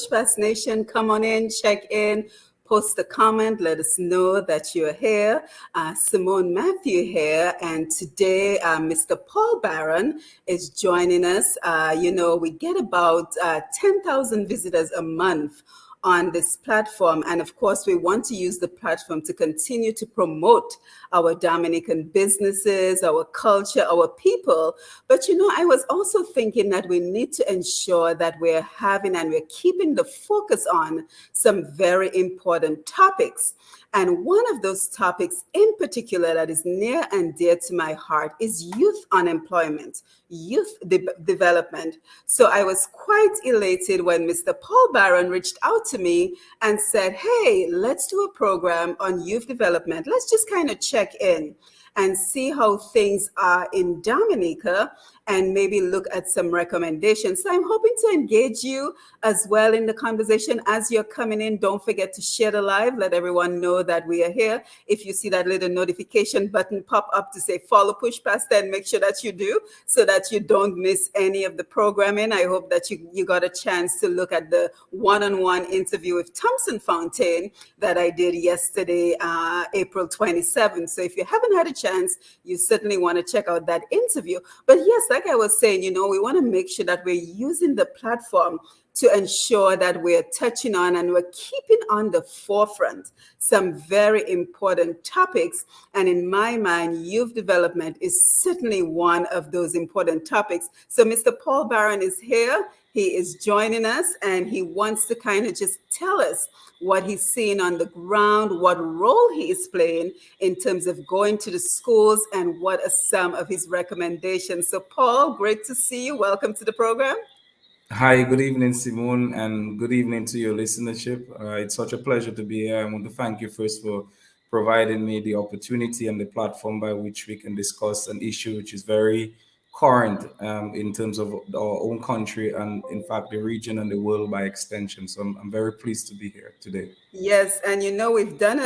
Push Pass Nation. Come on in, check in, post a comment, let us know that you're here. Simone Matthew here, and today Mr. Paul Barron is joining us. We get about 10,000 visitors a month on this platform. And of course, we want to use the platform to continue to promote our Dominican businesses, our culture, our people. But I was also thinking that we need to ensure that we're having and we're keeping the focus on some very important topics. And one of those topics in particular that is near and dear to my heart is youth unemployment, youth development. So I was quite elated when Mr. Paul Barron reached out to me and said, hey, let's do a program on youth development. Let's just kind of check in and see how things are in Dominica and maybe look at some recommendations. So I'm hoping to engage you as well in the conversation as you're coming in. Don't forget to share the live. Let everyone know that we are here. If you see that little notification button pop up to say follow Push Pass, then make sure that you do so that you don't miss any of the programming. I hope that you got a chance to look at the one-on-one interview with Thompson Fontaine that I did yesterday, April 27th. So if you haven't had a chance, you certainly want to check out that interview. But yes, like I was saying, we want to make sure that we're using the platform to ensure that we're touching on and we're keeping on the forefront some very important topics. And in my mind, youth development is certainly one of those important topics. So Mr. Paul Barron is here. He is joining us and he wants to kind of just tell us what he's seeing on the ground, what role he is playing in terms of going to the schools, and what are some of his recommendations. So Paul, great to see you. Welcome to the program. Hi, good evening, Simone, and good evening to your listenership. It's such a pleasure to be here. I want to thank you first for providing me the opportunity and the platform by which we can discuss an issue which is very current in terms of our own country and, in fact, the region and the world by extension. So I'm very pleased to be here today. Yes, and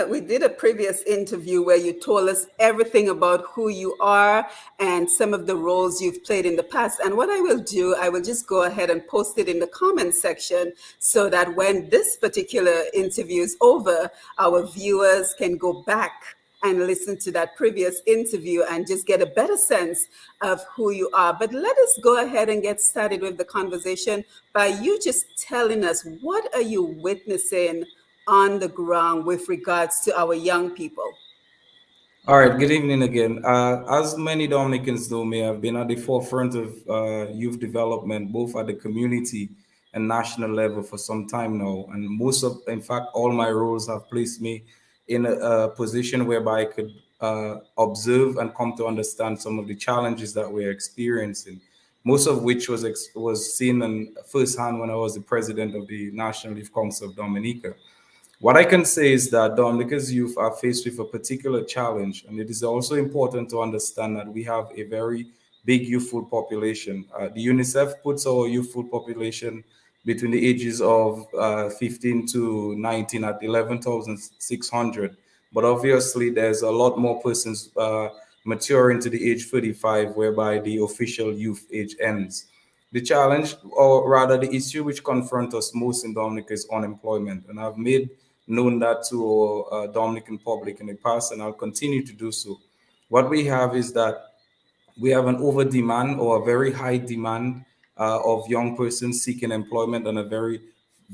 we did a previous interview where you told us everything about who you are and some of the roles you've played in the past. And what I will do, I will just go ahead and post it in the comment section so that when this particular interview is over, our viewers can go back and listen to that previous interview and just get a better sense of who you are. But let us go ahead and get started with the conversation by you just telling us, what are you witnessing on the ground with regards to our young people? All right, good evening again. As many Dominicans know me, I've been at the forefront of youth development, both at the community and national level for some time now. And in fact, all my roles have placed me in a position whereby I could observe and come to understand some of the challenges that we're experiencing. Most of which was seen firsthand when I was the president of the National Youth Council of Dominica. What I can say is that Dominica's youth are faced with a particular challenge, and it is also important to understand that we have a very big youthful population. The UNICEF puts our youthful population between the ages of 15 to 19 at 11,600. But obviously, there's a lot more persons maturing to the age 35, whereby the official youth age ends. The challenge, or rather the issue which confronts us most in Dominica, is unemployment. And I've made known that to our Dominican public in the past, and I'll continue to do so. What we have is that we have an over demand or a very high demand of young persons seeking employment and a very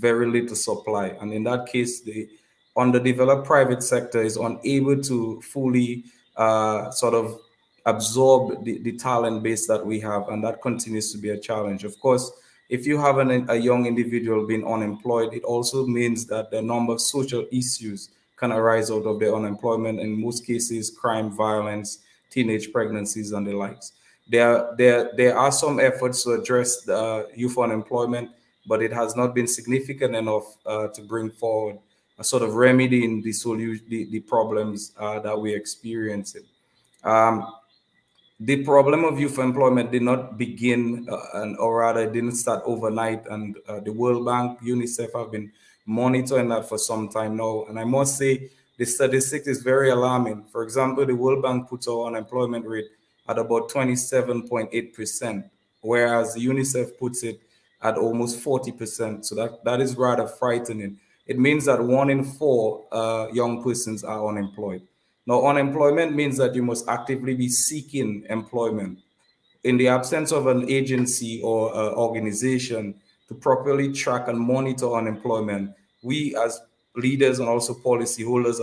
little supply. And in that case, the underdeveloped private sector is unable to fully sort of absorb the talent base that we have, and that continues to be a challenge. Of course, if you have a young individual being unemployed, it also means that the number of social issues can arise out of their unemployment. In most cases, crime, violence, teenage pregnancies, and the likes. There are some efforts to address the youth unemployment, but it has not been significant enough to bring forward a sort of remedy in the problems that we're experiencing. Um, the problem of youth employment did not begin, or rather, it didn't start overnight. And the World Bank, UNICEF have been monitoring that for some time now. And I must say, the statistic is very alarming. For example, the World Bank puts our unemployment rate at about 27.8%, whereas UNICEF puts it at almost 40%. So that is rather frightening. It means that 1 in 4 young persons are unemployed. Now, unemployment means that you must actively be seeking employment. In the absence of an agency or organization to properly track and monitor unemployment, we as leaders and also policyholders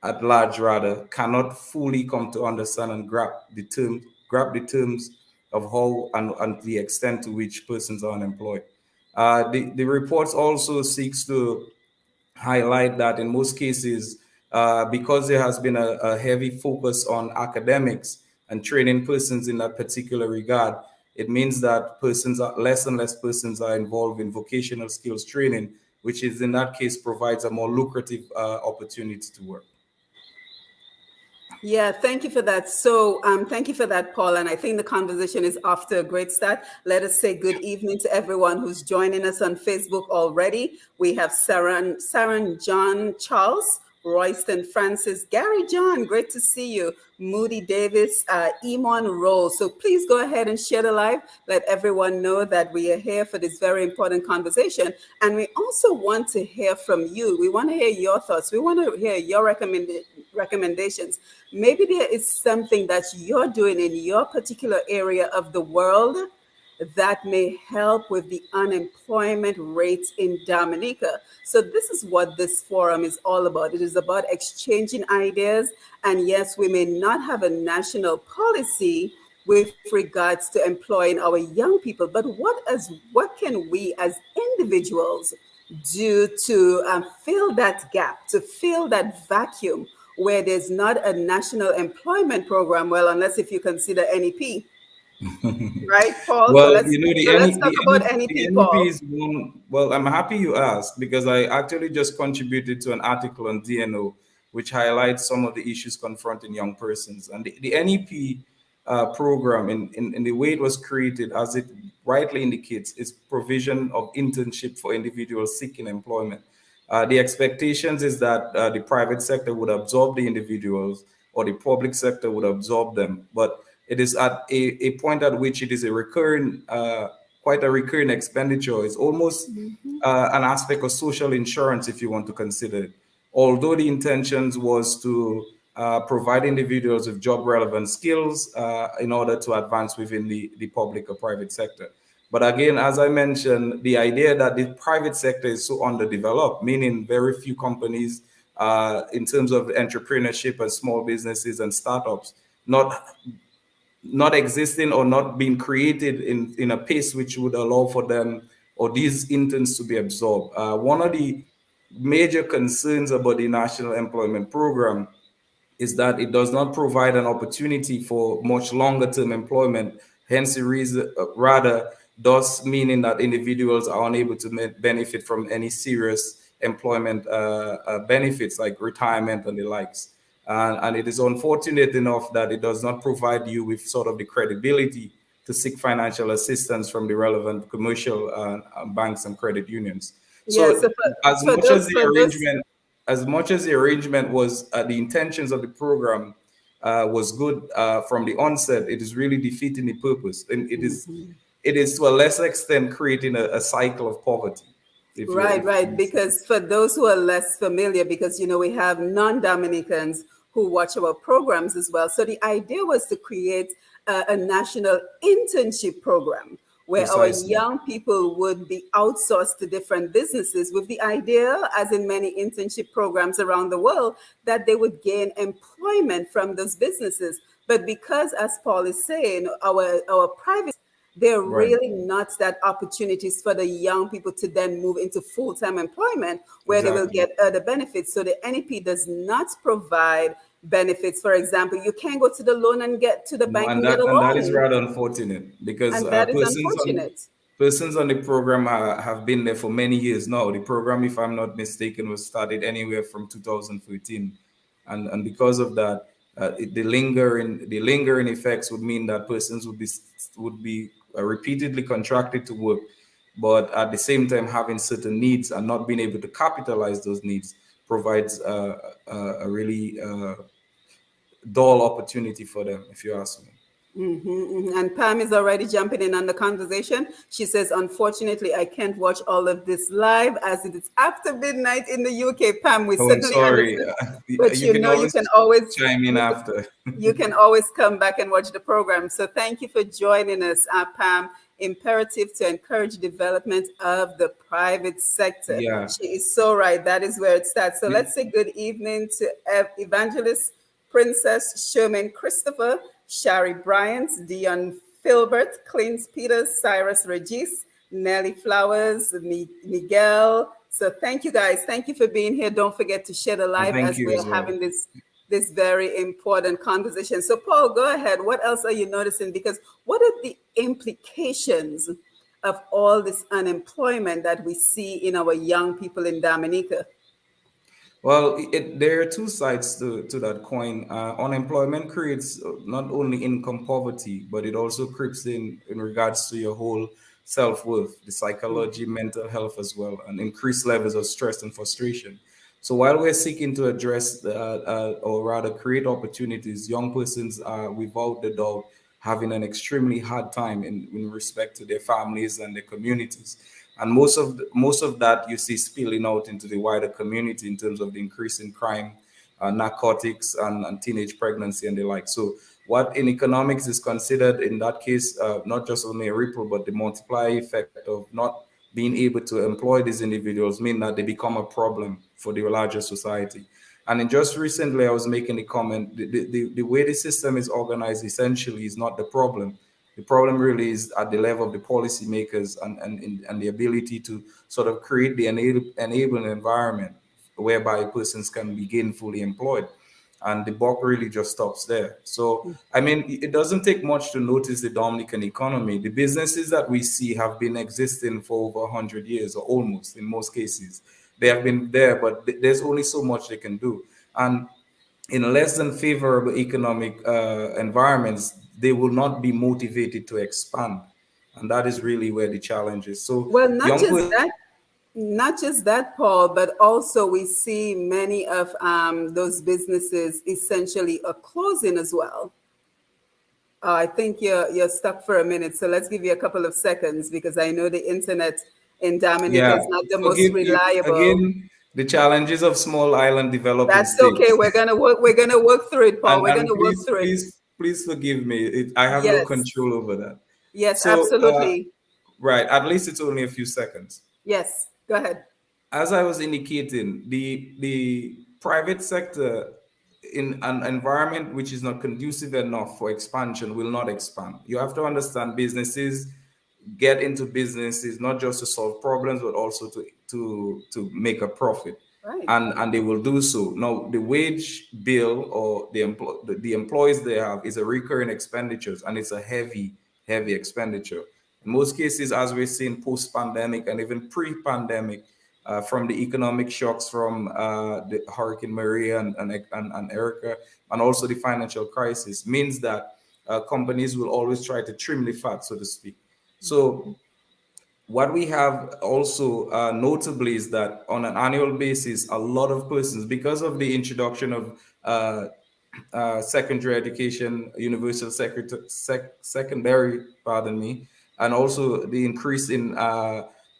at large rather cannot fully come to understand and grab the terms of how and the extent to which persons are unemployed. The reports also seeks to highlight that in most cases, because there has been a heavy focus on academics and training persons in that particular regard, it means that persons are less and less persons are involved in vocational skills training, which is in that case provides a more lucrative opportunity to work. Yeah, thank you for that. So, thank you for that, Paul. And I think the conversation is off to a great start. Let us say good evening to everyone who's joining us on Facebook already. We have Saran John Charles, Royston Francis, Gary John, great to see you, Moody Davis, Emon Roll. So please go ahead and share the live. Let everyone know that we are here for this very important conversation. And we also want to hear from you. We want to hear your thoughts. We want to hear your recommendations. Maybe there is something that you're doing in your particular area of the world that may help with the unemployment rates in Dominica. So, this is what this forum is all about. It is about exchanging ideas. And yes, we may not have a national policy with regards to employing our young people, but what can we as individuals do to fill that gap, to fill that vacuum where there's not a national employment program? Well, unless if you consider NEP, right, Paul? So Well, let's you know, so let's talk about The NEP, NEP Paul. is one. Well, I'm happy you asked because I actually just contributed to an article on DNO, which highlights some of the issues confronting young persons. And the NEP program, in the way it was created, as it rightly indicates, is provision of internship for individuals seeking employment. The expectations is that the private sector would absorb the individuals or the public sector would absorb them. But it is at a point at which it is a recurring, quite a recurring expenditure. It's almost an aspect of social insurance, if you want to consider it. Although the intentions was to provide individuals with job relevant skills in order to advance within the public or private sector. But again, as I mentioned, the idea that the private sector is so underdeveloped, meaning very few companies in terms of entrepreneurship and small businesses and startups, not existing or not being created in a pace which would allow for them or these interns to be absorbed. One of the major concerns about the National Employment Program is that it does not provide an opportunity for much longer term employment. Hence, the reason, rather, thus meaning that individuals are unable to benefit from any serious employment benefits like retirement and the likes. And it is unfortunate enough that it does not provide you with sort of the credibility to seek financial assistance from the relevant commercial banks and credit unions. Yeah. So, So as for much as those the for those arrangement as much as the arrangement was the intentions of the program was good from the onset, it is really defeating the purpose, and it is to a lesser extent creating a cycle of poverty. If you Right, if right. Because for those who are less familiar, because we have non-Dominicans who watch our programs as well. So the idea was to create a national internship program where our precisely young people would be outsourced to different businesses with the idea, as in many internship programs around the world, that they would gain employment from those businesses. But because, as Paul is saying, our private, there are right, really not that opportunities for the young people to then move into full-time employment where they will exactly. get other benefits. So the NEP does not provide benefits. For example, you can't go to the loan and get to the No, bank and get a and that is loan. rather unfortunate because And that is unfortunate. persons on the program have been there for many years now. The program, if I'm not mistaken, was started anywhere from 2013, and because of that, the lingering effects would mean that persons would be repeatedly contracted to work, but at the same time having certain needs and not being able to capitalize those needs provides a really dull opportunity for them, if you ask me. And Pam is already jumping in on the conversation. She says, unfortunately, I can't watch all of this live as it is after midnight in the UK. Pam, we Oh, I'm certainly sorry. understand. But You can you always can always chime in you after. you can always come back and watch the program. So thank you for joining us, Pam. Imperative to encourage development of the private sector. Yeah. She is so right. That is where it starts. So let's say good evening to Evangelist Princess Sherman Christopher, Shari Bryant, Dion Filbert, Clint Peters, Cyrus Regis, Nelly Flowers, Miguel. So thank you guys. Thank you for being here. Don't forget to share the And live thank as you we as are well. having this very important conversation. So Paul, go ahead. What else are you noticing? Because what are the implications of all this unemployment that we see in our young people in Dominica? Well, there are two sides to that coin. Unemployment creates not only income poverty, but it also creeps in regards to your whole self worth, the psychology, mental health as well, and increased levels of stress and frustration. So while we're seeking to address or rather create opportunities, young persons are without the doubt having an extremely hard time in respect to their families and their communities. And most of that you see spilling out into the wider community in terms of the increase in crime, narcotics, and teenage pregnancy and the like. So what in economics is considered in that case not just only a ripple but the multiplier effect of not being able to employ these individuals mean that they become a problem for the larger society. And in just recently, I was making a comment, the way the system is organized essentially is not the problem. The problem really is at the level of the policymakers and the ability to sort of create the enabling environment whereby persons can be gainfully employed. And the buck really just stops there. So, I mean, it doesn't take much to notice the Dominican economy. The businesses that we see have been existing for over 100 years or almost in most cases. They have been there, but there's only so much they can do. And in less than favorable economic environments, they will not be motivated to expand. And that is really where the challenge is. So, Well, young people, not just that, Paul, but also we see many of those businesses essentially are closing as well. I think you're stuck for a minute, so let's give you a couple of seconds because I know the internet in Dominica yeah, is not the most forgive you reliable. again the challenges of small island developing That's okay. states. We're gonna work through it, Paul. We're And gonna work please, through it. please forgive me. I have no Yes, control over that. yes, So, absolutely. right, at least it's only a few seconds. Yes, go ahead. As I was indicating, the private sector in an environment which is not conducive enough for expansion will not expand. You have to understand businesses get into businesses not just to solve problems but also to make a profit, Right. and they will do so. Now the wage bill or the employees they have is a recurring expenditures, and it's a heavy expenditure in most cases, as we're seeing post-pandemic and even pre-pandemic, from the economic shocks from the Hurricane Maria and Erica, and also the financial crisis, means that companies will always try to trim the fat, so to speak. So what we have also notably is that on an annual basis, a lot of persons, because of the introduction of secondary education, universal secondary, pardon me, and also the increase in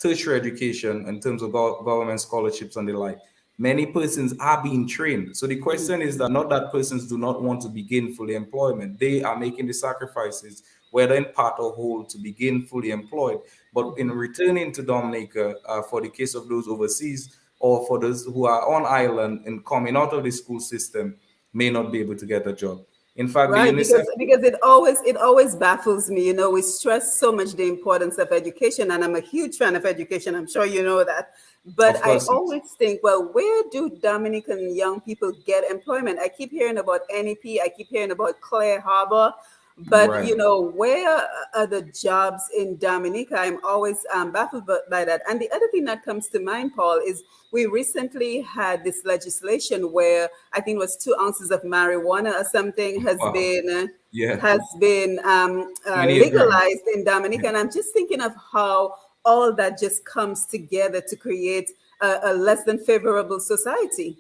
tertiary education in terms of government scholarships and the like. Many persons are being trained. So the question is that not that persons do not want to begin fully employment. They are making the sacrifices, whether in part or whole, to begin fully employed. But in returning to Dominica, for the case of those overseas or for those who are on island and coming out of the school system, may not be able to get a job. In fact, the Right, UNICEF, because it always baffles me. You know, we stress so much the importance of education, and I'm a huge fan of education. I'm sure you know that. But of I course, yes. always think, well, where do Dominican young people get employment? I keep hearing about NEP. I keep hearing about Clare Harbor. But Right. where are the jobs in Dominica? I'm always baffled by that. And the other thing that comes to mind, Paul, is we recently had this legislation where I think it was 2 ounces of marijuana or something Wow. Yeah. has been Many grams. legalized in Dominica. And I'm just thinking of how all that just comes together to create a less than favorable society.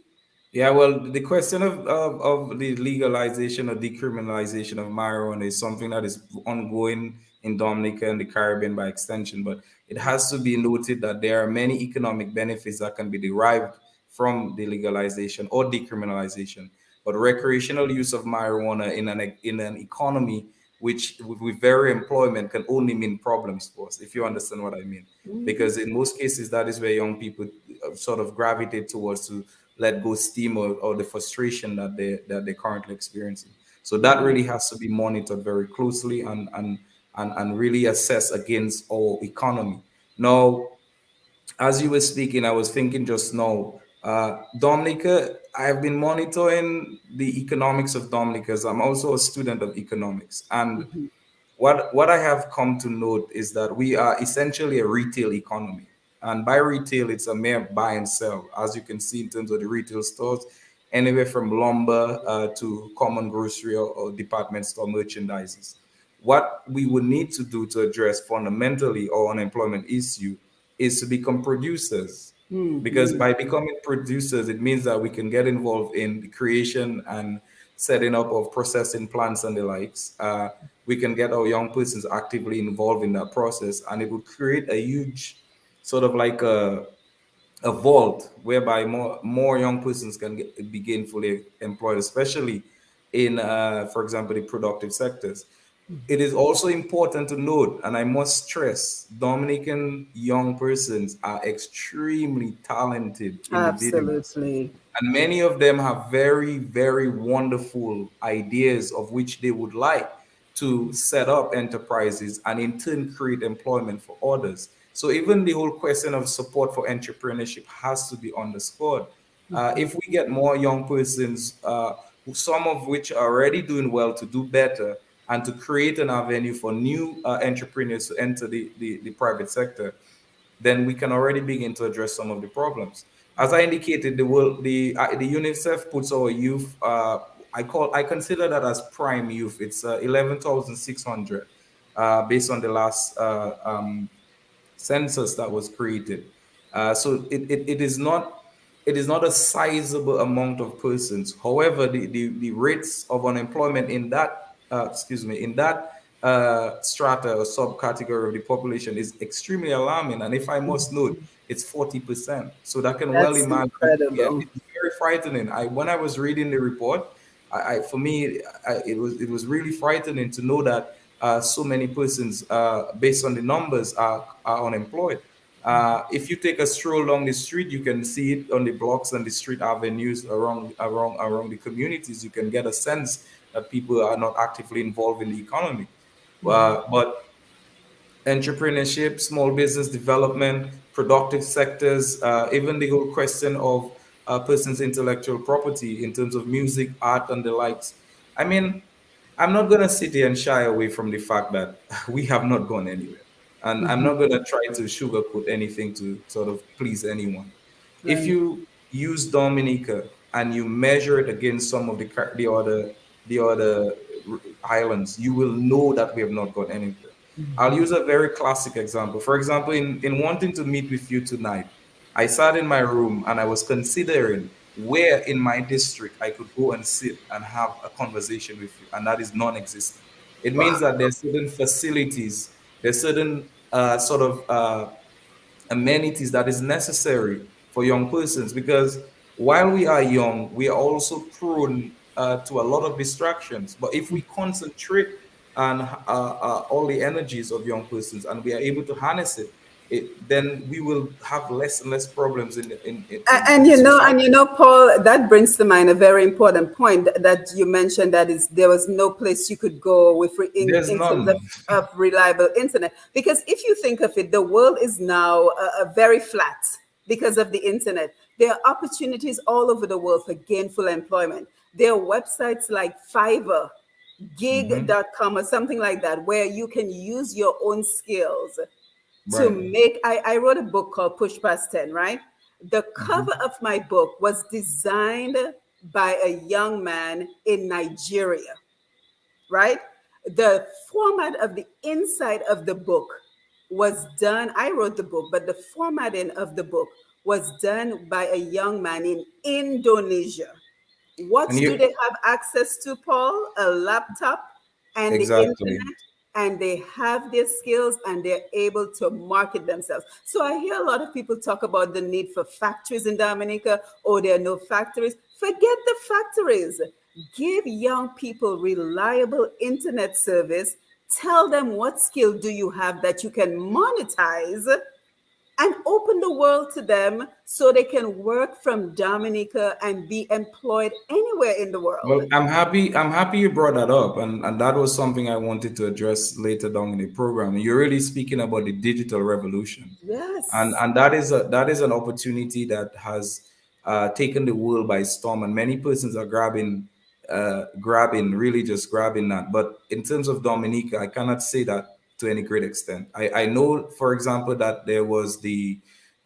Yeah, well, the question of the legalization or decriminalization of marijuana is something that is ongoing in Dominica and the Caribbean by extension. But it has to be noted that there are many economic benefits that can be derived from the legalization or decriminalization. But recreational use of marijuana in an economy which with very employment can only mean problems for us, if you understand what I mean. Because in most cases, that is where young people sort of gravitate towards to let go steam or the frustration that they're currently experiencing. So that really has to be monitored very closely and really assessed against our economy. Now, as you were speaking, I was thinking just now, Dominica, I've been monitoring the economics of Dominica, as I'm also a student of economics. And what I have come to note is that we are essentially a retail economy. And by retail, it's a mere buy and sell, as you can see in terms of the retail stores, anywhere from lumber to common grocery or department store merchandises. What we would need to do to address fundamentally our unemployment issue is to become producers. Because by becoming producers, it means that we can get involved in the creation and setting up of processing plants and the likes. We can get our young persons actively involved in that process, and it would create a huge sort of like a vault whereby more young persons can be gainfully employed, especially in, for example, the productive sectors. It is also important to note, and I must stress, Dominican young persons are extremely talented individuals. Absolutely. And many of them have very, very wonderful ideas of which they would like to set up enterprises and in turn create employment for others. So even the whole question of support for entrepreneurship has to be underscored. If we get more young persons, some of which are already doing well, to do better and to create an avenue for new entrepreneurs to enter the private sector, then we can already begin to address some of the problems. As I indicated, the UNICEF puts our youth. I consider that as prime youth. It's 11,600, based on the last census that was created. So it is not a sizable amount of persons. However, the rates of unemployment in that in that strata or subcategory of the population is extremely alarming. And if I must note, it's 40%. So that can well That's imagine. Yeah, incredible. it's very frightening. When I was reading the report, for me, it was really frightening to know that so many persons, based on the numbers, are unemployed. If you take a stroll along the street, you can see it on the blocks and the street avenues around the communities. You can get a sense that people are not actively involved in the economy. But entrepreneurship, small business development, productive sectors, even the whole question of person's intellectual property in terms of music, art, and the likes. I mean, I'm not going to sit here and shy away from the fact that we have not gone anywhere. And I'm not going to try to sugarcoat anything to sort of please anyone. If Right. you use Dominica and you measure it against some of the other islands, you will know that we have not gone anywhere. I'll use a very classic example. For example, in wanting to meet with you tonight, I sat in my room and I was considering where in my district I could go and sit and have a conversation with you, and that is non-existent. It means that there's certain facilities, there's certain sort of amenities that is necessary for young persons, because while we are young, we are also prone to a lot of distractions. But if we concentrate on all the energies of young persons and we are able to harness it, then we will have less and less problems in And the you know, society. Paul, that brings to mind a very important point that you mentioned, that is there was no place you could go with There's in terms none. of reliable internet. Because if you think of it, the world is now very flat because of the internet. There are opportunities all over the world for gainful employment. There are websites like Fiverr, Hmm. gig.com, or something like that, where you can use your own skills to Right. make. I wrote a book called Push Past 10, right? The cover Hmm. of my book was designed by a young man in Nigeria, right? The format of the inside of the book was done. I wrote the book, but the formatting of the book was done by a young man in Indonesia. What And do you they have access to, Paul? A laptop and the exactly. internet, and they have their skills and they're able to market themselves. So I hear a lot of people talk about the need for factories in Dominica, or there are no factories. Forget the factories. Give young people reliable internet service. Tell them what skill do you have that you can monetize, and open the world to them so they can work from Dominica and be employed anywhere in the world. Well, I'm happy you brought that up, and that was something I wanted to address later down in the program. You're really speaking about the digital revolution, Yes. and that is an opportunity that has taken the world by storm, and many persons are really just grabbing that. But in terms of Dominica, I cannot say that to any great extent. I know, for example, that there was the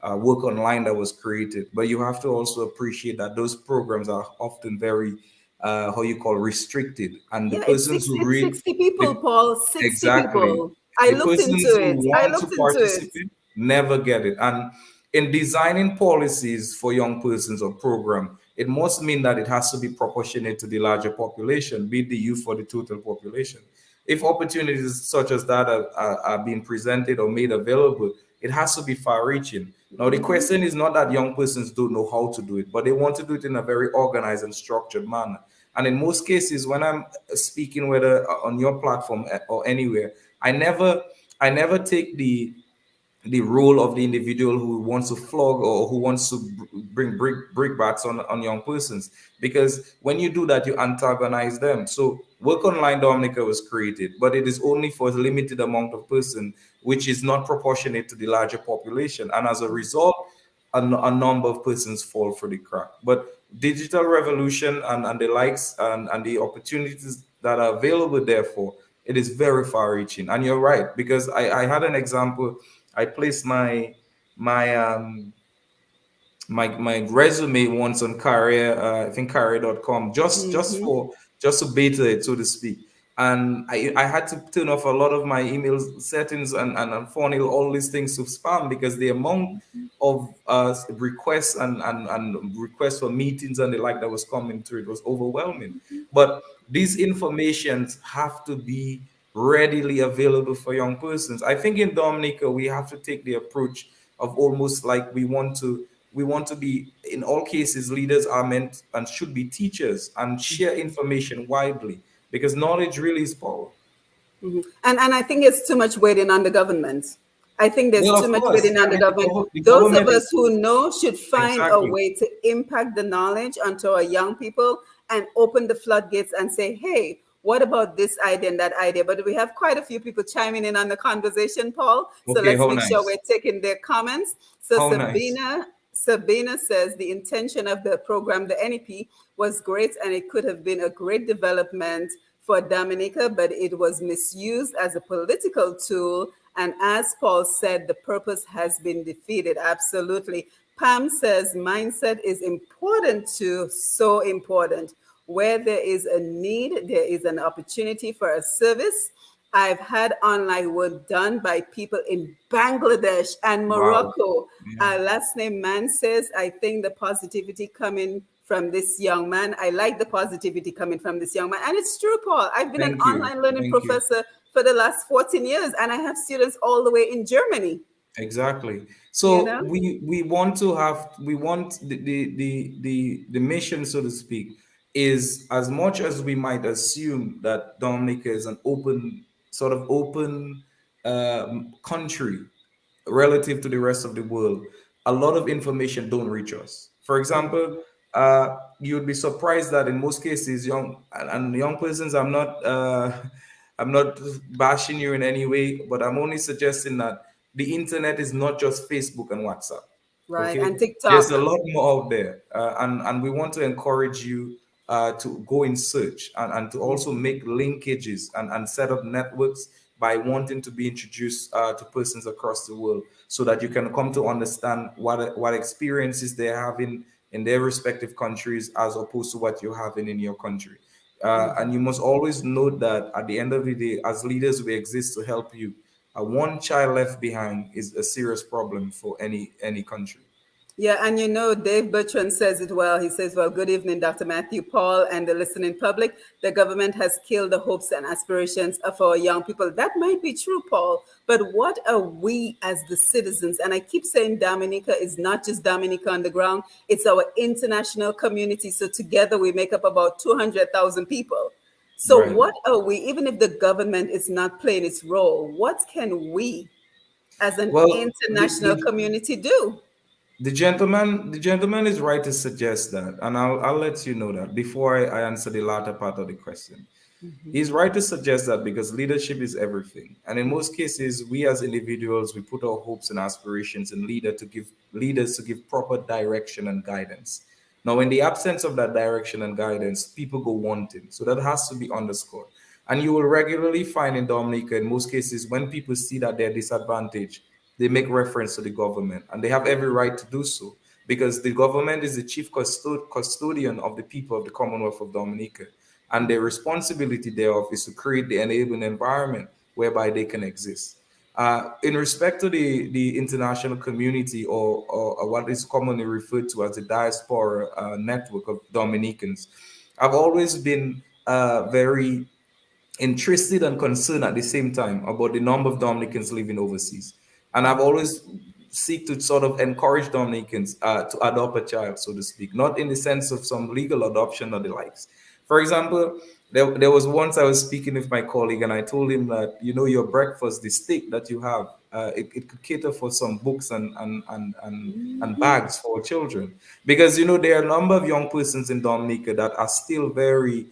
work online that was created, but you have to also appreciate that those programs are often very how you call restricted, and the Yeah, it's persons 60, who it's read 60 people, the Paul. 60 exactly people. I the looked into persons who it. I want to looked into it. participate never get it. And in designing policies for young persons or program, it must mean that it has to be proportionate to the larger population, be it the youth or the total population. If opportunities such as that are being presented or made available, it has to be far reaching. Now, the Mhm. question is not that young persons don't know how to do it, but they want to do it in a very organized and structured manner. And in most cases, when I'm speaking, whether on your platform or anywhere, I never, I never take the role of the individual who wants to flog or who wants to bring brickbats on young persons, because when you do that you antagonize them. So work online Dominica was created, but it is only for a limited amount of person, which is not proportionate to the larger population, and as a result a number of persons fall for the crack. But digital revolution and the likes and the opportunities that are available, therefore, it is very far reaching. And you're right, because I had an example. I placed my my resume once on career I think career.com, Mhm. just to beta it, so to speak. And I had to turn off a lot of my email settings and funnel all these things to spam, because the amount of requests and requests for meetings and the like that was coming through, it was overwhelming. But these informations have to be readily available for young persons. I think in Dominica we have to take the approach of almost like we want to be, in all cases, leaders are meant and should be teachers and share information widely, because knowledge really is power. And I think it's too much waiting on the government. I think there's Well, too of much course, waiting on I the mean, government. the Those of government us is who know should find a exactly way to impact the knowledge onto our young people and open the floodgates and say, hey, what about this idea and that idea? But we have quite a few people chiming in on the conversation, Paul. So okay. let's How make sure we're nice, taking their comments. So how nice. Sabina says the intention of the program, the NEP, was great and it could have been a great development for Dominica, but it was misused as a political tool. And as Paul said, the purpose has been defeated. Absolutely. Pam says mindset is important too, so important. Where there is a need, there is an opportunity for a service. I've had online work done by people in Bangladesh and Wow. Morocco. Yeah. Last name Man says, I think the positivity coming from this young man. I like the positivity coming from this young man. And it's true, Paul. I've been an Thank you. online learning Thank you. professor for the last 14 years, and I have students all the way in Germany, Exactly. you So know? we want to have, we want the mission, so to speak, is, as much as we might assume that Dominica is an open, sort of open country relative to the rest of the world, a lot of information don't reach us. For example, you'd be surprised that in most cases, and young persons, I'm not bashing you in any way, but I'm only suggesting that the internet is not just Facebook and WhatsApp. Right. Okay, And there's a TikTok. lot more out there, and we want to encourage you to go in search and to also make linkages and set up networks by wanting to be introduced to persons across the world, so that you can come to understand what experiences they're having in their respective countries as opposed to what you're having in your country. And you must always note that at the end of the day, as leaders, we exist to help you. One child left behind is a serious problem for any country. Yeah, and Dave Bertrand says it well. He says, well, good evening, Dr. Matthew Paul and the listening public. The government has killed the hopes and aspirations of our young people. That might be true, Paul, but what are we as the citizens? And I keep saying Dominica is not just Dominica on the ground, it's our international community. So together we make up about 200,000 people. So, Right. what are we, even if the government is not playing its role, what can we as an Well, international community do? the gentleman is right to suggest that, and I'll let you know that before I answer the latter part of the question. He's right to suggest that because leadership is everything. And in most cases, we as individuals, we put our hopes and aspirations in leaders to give proper direction and guidance. Now, in the absence of that direction and guidance, people go wanting. So that has to be underscored. And you will regularly find in Dominica, in most cases, when people see that they're disadvantaged, they make reference to the government. And they have every right to do so because the government is the chief custodian of the people of the Commonwealth of Dominica, and their responsibility thereof is to create the enabling environment whereby they can exist. In respect to the international community, or what is commonly referred to as the Diaspora Network of Dominicans, I've always been very interested and concerned at the same time about the number of Dominicans living overseas. And I've always seek to sort of encourage Dominicans to adopt a child, so to speak, not in the sense of some legal adoption or the likes. For example, there was once I was speaking with my colleague and I told him that, your breakfast, the steak that you have, it could cater for some books and bags for children. Because, there are a number of young persons in Dominica that are still very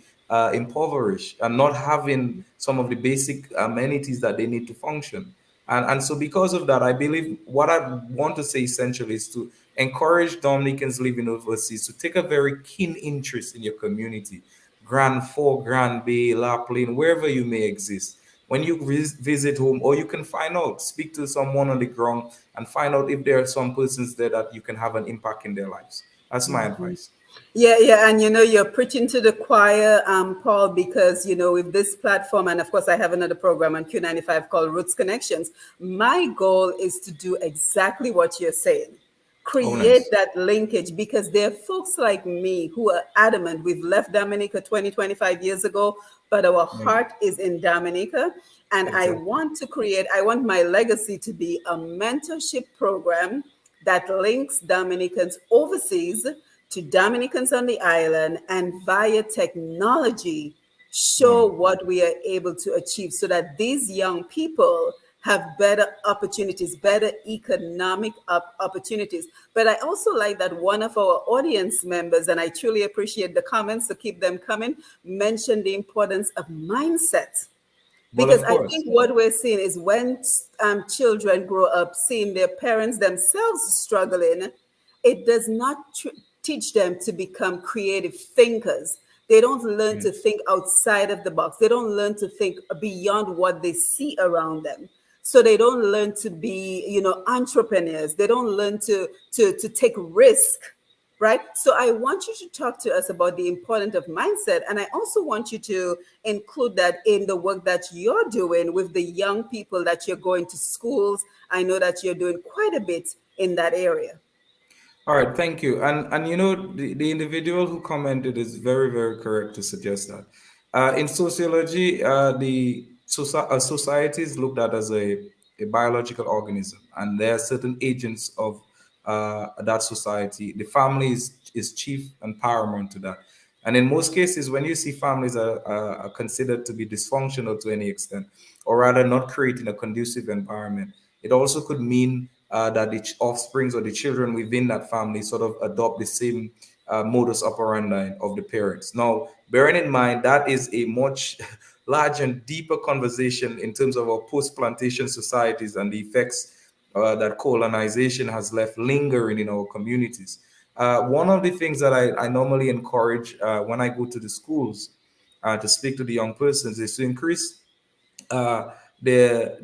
impoverished and not having some of the basic amenities that they need to function. And so, because of that, I believe what I want to say essentially is to encourage Dominicans living overseas to take a very keen interest in your community, Grand Fort, Grand Bay, La Plaine, wherever you may exist. When you visit home, or you can find out, speak to someone on the ground and find out if there are some persons there that you can have an impact in their lives. That's my advice. Yeah, yeah, and you're preaching to the choir, Paul, because with this platform, and of course, I have another program on Q95 called Roots Connections. My goal is to do exactly what you're saying, Oh, create nice. that linkage, because there are folks like me who are adamant. We've left Dominica 20, 25 years ago, but our Right. heart is in Dominica. And Exactly. I want my legacy to be a mentorship program that links Dominicans overseas to Dominicans on the island, and via technology show Right. what we are able to achieve so that these young people have better opportunities, better economic opportunities. But I also like that one of our audience members, and I truly appreciate the comments, so keep them coming, mentioned the importance of mindset, Well, because of I course. think what we're seeing is when children grow up seeing their parents themselves struggling, it does not teach them to become creative thinkers. They don't learn to Yes. think outside of the box. They don't learn to think beyond what they see around them. So they don't learn to be, entrepreneurs. They don't learn to take risk, right? So I want you to talk to us about the importance of mindset. And I also want you to include that in the work that you're doing with the young people that you're going to schools. I know that you're doing quite a bit in that area. All right, thank you. And the individual who commented is very, very correct to suggest that. In sociology, society is looked at as a biological organism, and there are certain agents of that society. The family is chief and paramount to that. And in most cases, when you see families are considered to be dysfunctional to any extent, or rather not creating a conducive environment, it also could mean that the offsprings or the children within that family sort of adopt the same modus operandi of the parents. Now, bearing in mind that is a much larger and deeper conversation in terms of our post-plantation societies and the effects that colonization has left lingering in our communities. One of the things that I normally encourage when I go to the schools to speak to the young persons is to increase uh, their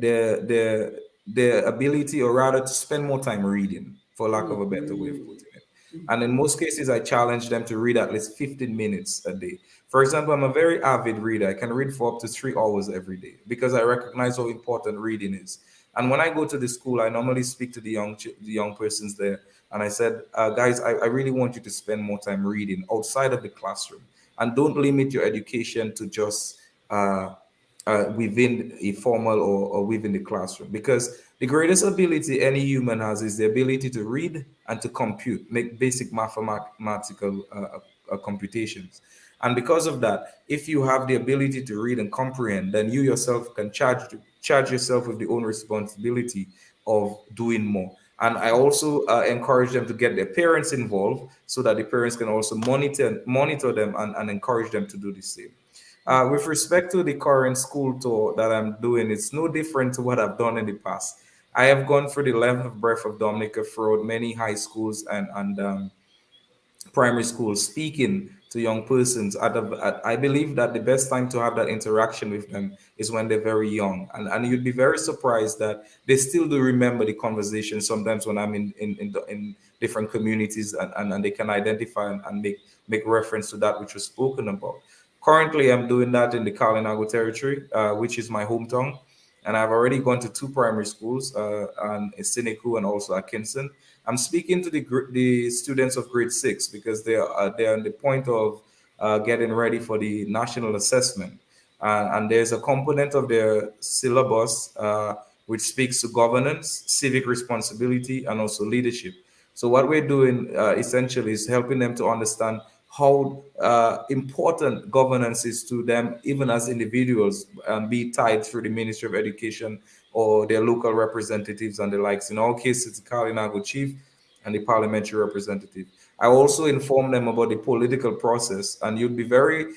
ability, or rather, to spend more time reading, for lack of a better way of putting it. And in most cases, I challenge them to read at least 15 minutes a day. For example, I'm a very avid reader. I can read for up to 3 hours every day because I recognize how important reading is. And when I go to the school, I normally speak to the young persons there, and I said, guys, I really want you to spend more time reading outside of the classroom, and don't limit your education to just within a formal or within the classroom, because the greatest ability any human has is the ability to read and to compute, make basic mathematical computations. And because of that, if you have the ability to read and comprehend, then you yourself can charge yourself with the own responsibility of doing more. And I also encourage them to get their parents involved, so that the parents can also monitor them, and encourage them to do the same. With respect to the current school tour that I'm doing, it's no different to what I've done in the past. I have gone through the length of breadth of Dominica throughout many high schools and primary school, speaking to young persons. I believe that the best time to have that interaction with them is when they're very young, and you'd be very surprised that they still do remember the conversation sometimes when I'm in different communities, and they can identify and make reference to that which was spoken about. Currently, I'm doing that in the Kalinago territory, which is my hometown, and I've already gone to two primary schools, and Siniku and also Atkinson. I'm speaking to the students of grade six, because they're on the point of getting ready for the national assessment, and there's a component of their syllabus which speaks to governance, civic responsibility, and also leadership. So what we're doing essentially is helping them to understand how important governance is to them, even as individuals, be tied through the Ministry of Education or their local representatives and the likes. In all cases, it's the Kalinago chief and the parliamentary representative. I also inform them about the political process, and you'd be very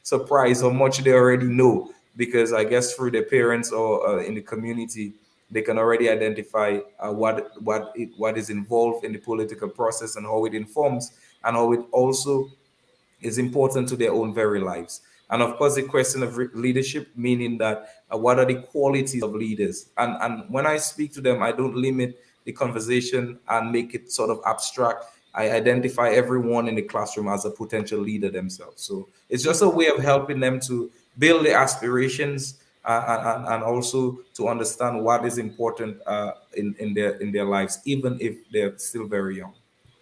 surprised how much they already know, because I guess through their parents or in the community, they can already identify what is involved in the political process, and how it informs, and how it also is important to their own very lives. And of course, the question of leadership, meaning that what are the qualities of leaders? And when I speak to them, I don't limit the conversation and make it sort of abstract. I identify everyone in the classroom as a potential leader themselves. So it's just a way of helping them to build their aspirations, and also to understand what is important in their lives, even if they're still very young.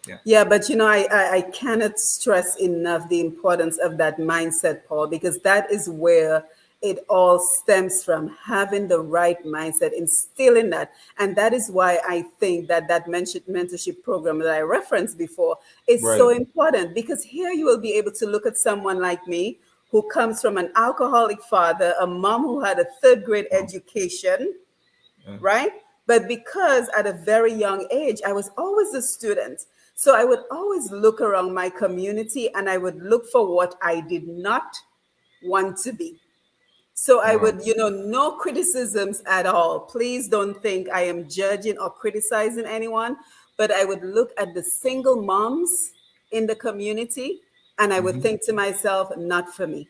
Yeah. Yeah, but I cannot stress enough the importance of that mindset, Paul, because that is where it all stems from, having the right mindset, instilling that. And that is why I think that that mentorship program that I referenced before is so Right. important, because here you will be able to look at someone like me who comes from an alcoholic father, a mom who had a third grade Wow. education, Yeah. right? But because at a very young age, I was always a student. So I would always look around my community and I would look for what I did not want to be. So I Wow. would, no criticisms at all. Please don't think I am judging or criticizing anyone, but I would look at the single moms in the community and I would Hmm. think to myself, not for me,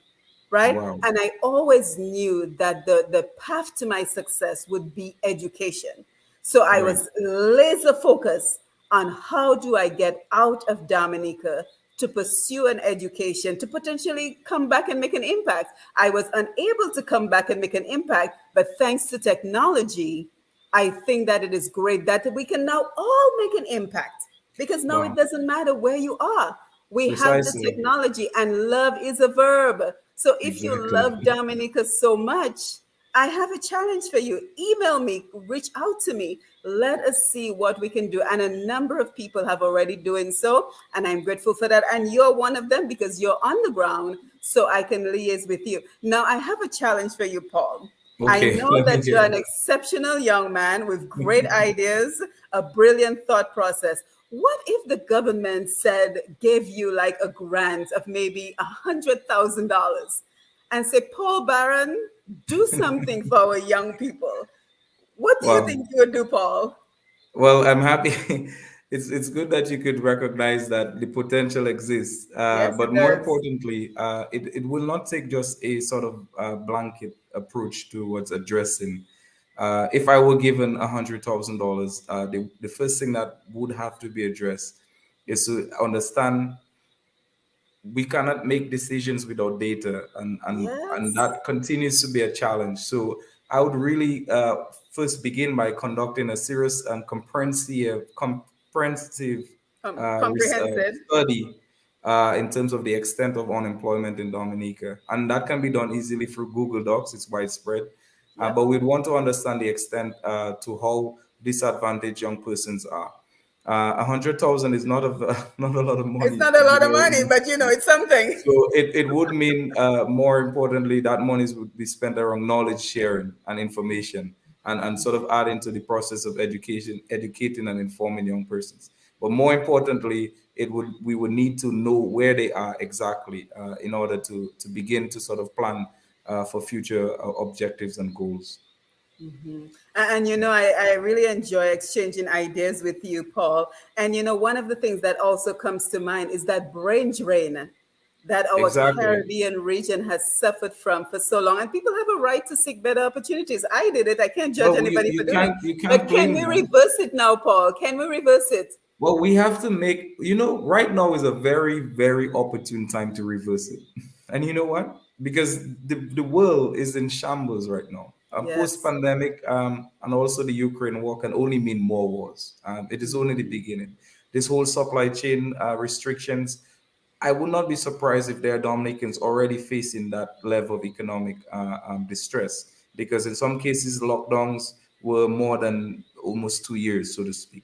right? Wow. And I always knew that the path to my success would be education. So I Right. was laser focused on how do I get out of Dominica to pursue an education to potentially come back and make an impact. I was unable to come back and make an impact, but thanks to technology, I think that it is great that we can now all make an impact, because now it Wow. doesn't matter where you are. We have the Precisely. technology, and love is a verb. So if you Exactly. love Dominica so much, I have a challenge for you. Email me, reach out to me. Let us see what we can do. And a number of people have already doing so, and I'm grateful for that. And you're one of them because you're on the ground, so I can liaise with you. Now, I have a challenge for you, Paul. I Okay. know Let me that you're hear. an exceptional young man with great ideas, a brilliant thought process. What if the government said, gave you like a grant of maybe $100,000 and say, Paul Barron, do something for our young people? What do you Wow. think you would do, Paul? Well, I'm happy. It's good that you could recognize that the potential exists. Yes, But it more does. importantly, it will not take just a sort of blanket approach towards addressing. If I were given $100,000, the first thing that would have to be addressed is to understand we cannot make decisions without data, and Yes. that continues to be a challenge. So I would really first begin by conducting a serious and comprehensive Comprehensive. study in terms of the extent of unemployment in Dominica. And that can be done easily through Google Docs, it's widespread. Yep. But we'd want to understand the extent to how disadvantaged young persons are. 100,000 is not not a lot of It's money, not to a be lot of very money, but honest. it's something. So it would mean, more importantly, that monies would be spent around knowledge sharing and information, and sort of add into the process of education, educating and informing young persons. But more importantly, we would need to know where they are exactly in order to begin to sort of plan for future objectives and goals. And I really enjoy exchanging ideas with you, Paul. And one of the things that also comes to mind is that brain drain that our Exactly. Caribbean region has suffered from for so long. And people have a right to seek better opportunities. I did it. I can't judge Well, anybody for doing it. you can't But can blame we them. reverse it now, Paul? Can we reverse it? Well, we have to make, right now is a very, very opportune time to reverse it. And you know what? Because the world is in shambles right now. Post Yes. pandemic, and also the Ukraine war can only mean more wars. It is only the beginning. This whole supply chain restrictions, I would not be surprised if there are Dominicans already facing that level of economic distress, because in some cases, lockdowns were more than almost 2 years, so to speak.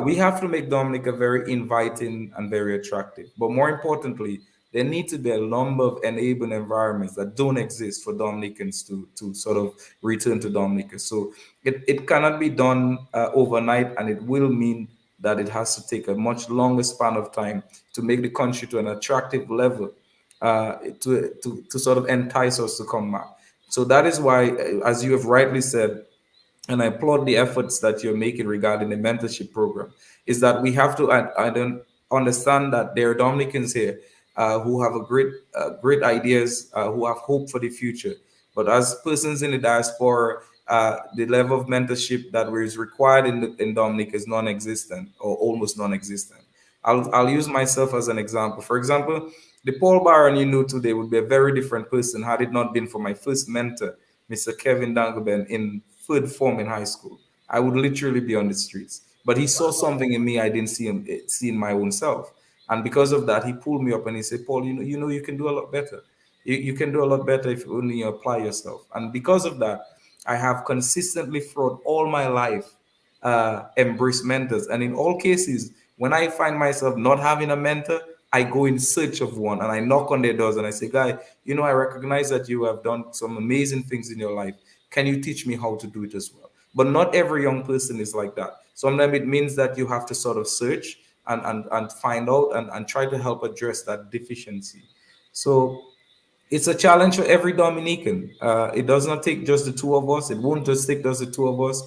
We have to make Dominica very inviting and very attractive. But more importantly, there need to be a number of enabling environments that don't exist for Dominicans to sort of return to Dominica. So it cannot be done overnight, and it will mean that it has to take a much longer span of time to make the country to an attractive level to sort of entice us to come back. So that is why, as you have rightly said, and I applaud the efforts that you're making regarding the mentorship program, is that we have to I don't understand that there are Dominicans here who have a great ideas, who have hope for the future. But as persons in the diaspora, the level of mentorship that is required in Dominica is non-existent or almost non-existent. I'll use myself as an example. For example, the Paul Byron you know today would be a very different person had it not been for my first mentor, Mr. Kevin Dangleben, in third form in high school. I would literally be on the streets. But he saw something in me I didn't see in my own self. And because of that, he pulled me up and he said, Paul, you can do a lot better. You can do a lot better if only you apply yourself. And because of that, I have consistently throughout all my life embrace mentors. And in all cases, when I find myself not having a mentor, I go in search of one and I knock on their doors and I say, Guy, I recognize that you have done some amazing things in your life. Can you teach me how to do it as well? But not every young person is like that. Sometimes it means that you have to sort of search and find out and try to help address that deficiency. So it's a challenge for every Dominican. It does not take just the two of us. It won't just take just the two of us.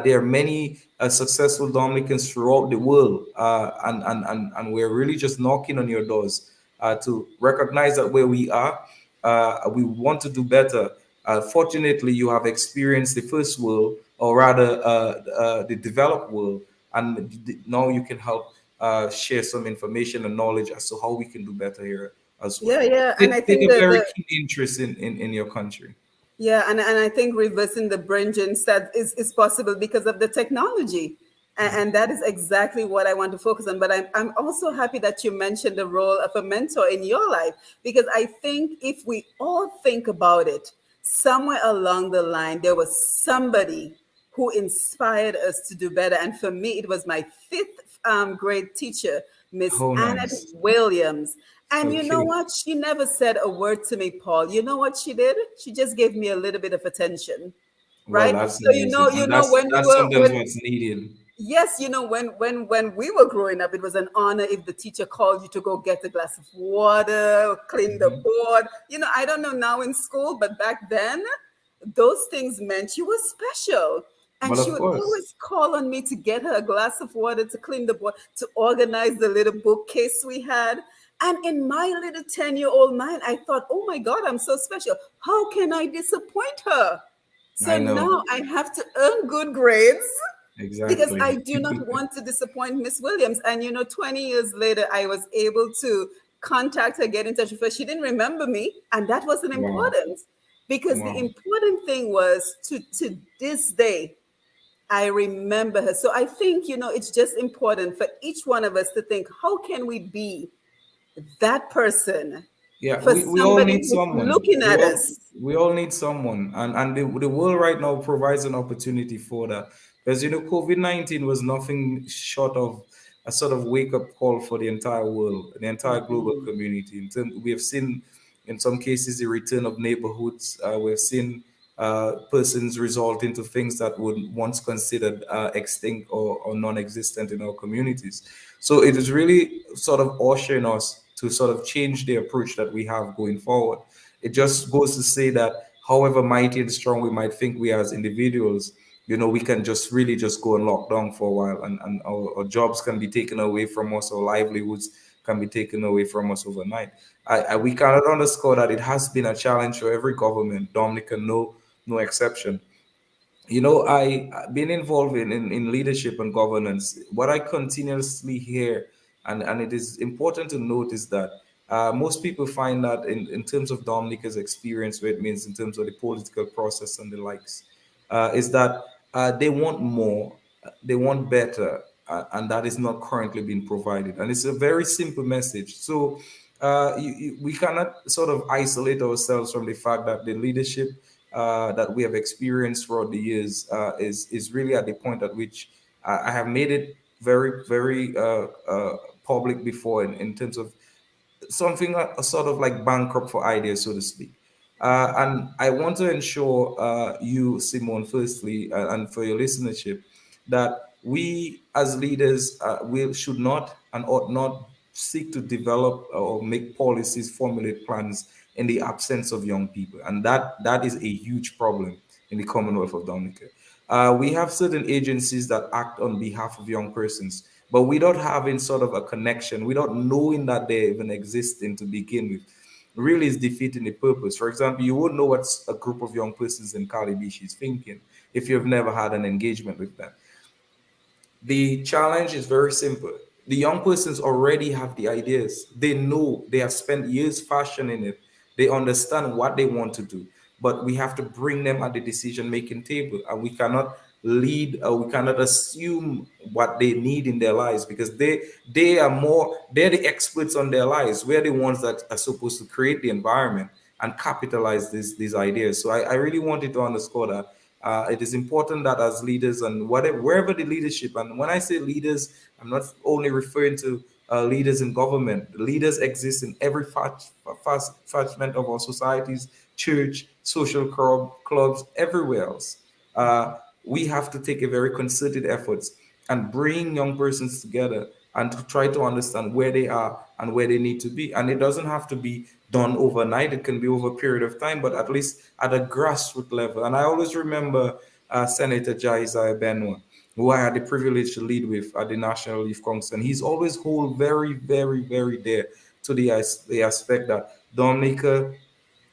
There are many successful Dominicans throughout the world, and we're really just knocking on your doors to recognize that where we are, we want to do better. Fortunately, you have experienced the first world, or rather, the developed world, and now you can help share some information and knowledge as to how we can do better here as well. Yeah, yeah. And I Take think a that very the keen interest in your country. Yeah, and I think reversing the brain drain set is possible because of the technology. And that is exactly what I want to focus on. But I'm also happy that you mentioned the role of a mentor in your life, because I think if we all think about it, somewhere along the line, there was somebody who inspired us to do better. And for me, it was my fifth grade teacher, Miss Oh, Annette nice. Williams. And you know Okay. what? She never said a word to me, Paul. You know what she did? She just gave me a little bit of attention, Well, right? that's So amazing, and when we that's were sometimes when what's needed. yes, when we were growing up, it was an honor if the teacher called you to go get a glass of water, clean the Mhm. board. I don't know now in school, but back then, those things meant you were special. And Well, she of would course. always call on me to get her a glass of water, to clean the board, to organize the little bookcase we had. And in my little 10-year-old mind, I thought, oh my God, I'm so special. How can I disappoint her? So I know now I have to earn good grades because exactly. I do not want to disappoint Miss Williams. And 20 years later, I was able to contact her, get in touch with her. She didn't remember me, and that wasn't Wow. important. because the Wow. important thing was to this day, I remember her. So I think, it's just important for each one of us to think, how can we be that person Yeah, for we all somebody need who's someone. looking at us? We all need someone, and the world right now provides an opportunity for that. Because COVID-19 was nothing short of a sort of wake up call for the entire world, the entire global Mhm. community. We have seen, in some cases, the return of neighborhoods. We've seen persons result into things that would once considered extinct or non-existent in our communities. So it is really sort of ushering us to sort of change the approach that we have going forward. It just goes to say that however mighty and strong we might think we are as individuals, we can just really just go and lock down for a while, and our jobs can be taken away from us, our livelihoods can be taken away from us overnight. We cannot underscore that it has been a challenge for every government, Dominica, no exception. I've been involved in leadership and governance. What I continuously hear, and it is important to notice that most people find that in terms of Dominica's experience, what it means in terms of the political process and the likes, is that they want more, they want better, and that is not currently being provided. And it's a very simple message. So we cannot sort of isolate ourselves from the fact that the leadership that we have experienced throughout the years is really at the point at which I have made it very, very public before in terms of something a sort of like bankrupt for ideas, so to speak. And I want to ensure you, Simone, firstly, and for your listenership, that we as leaders will should not and ought not seek to develop or make policies, formulate plans in the absence of young people, and that is a huge problem in the Commonwealth of Dominica. We have certain agencies that act on behalf of young persons, but without having sort of a connection, without knowing that they even existing to begin with, really is defeating the purpose. For example, you won't know what a group of young persons in Calibishi is thinking if you've never had an engagement with them. The challenge is very simple. The young persons already have the ideas. They know, they have spent years fashioning it. They understand what they want to do. But we have to bring them at the decision making table. And we cannot lead, we cannot assume what they need in their lives, because they're the experts on their lives. We're the ones that are supposed to create the environment and capitalize these ideas. So I really wanted to underscore that it is important that as leaders and whatever, wherever the leadership, and when I say leaders, I'm not only referring to leaders in government. Leaders exist in every facet of our societies, church, social clubs, everywhere else. We have to take a very concerted efforts and bring young persons together and to try to understand where they are and where they need to be. And it doesn't have to be done overnight. It can be over a period of time, but at least at a grassroots level. And I always remember Senator Jaiza Benwa, who I had the privilege to lead with at the National Youth Council. And he's always hold very, very, very dear to the aspect that Dominica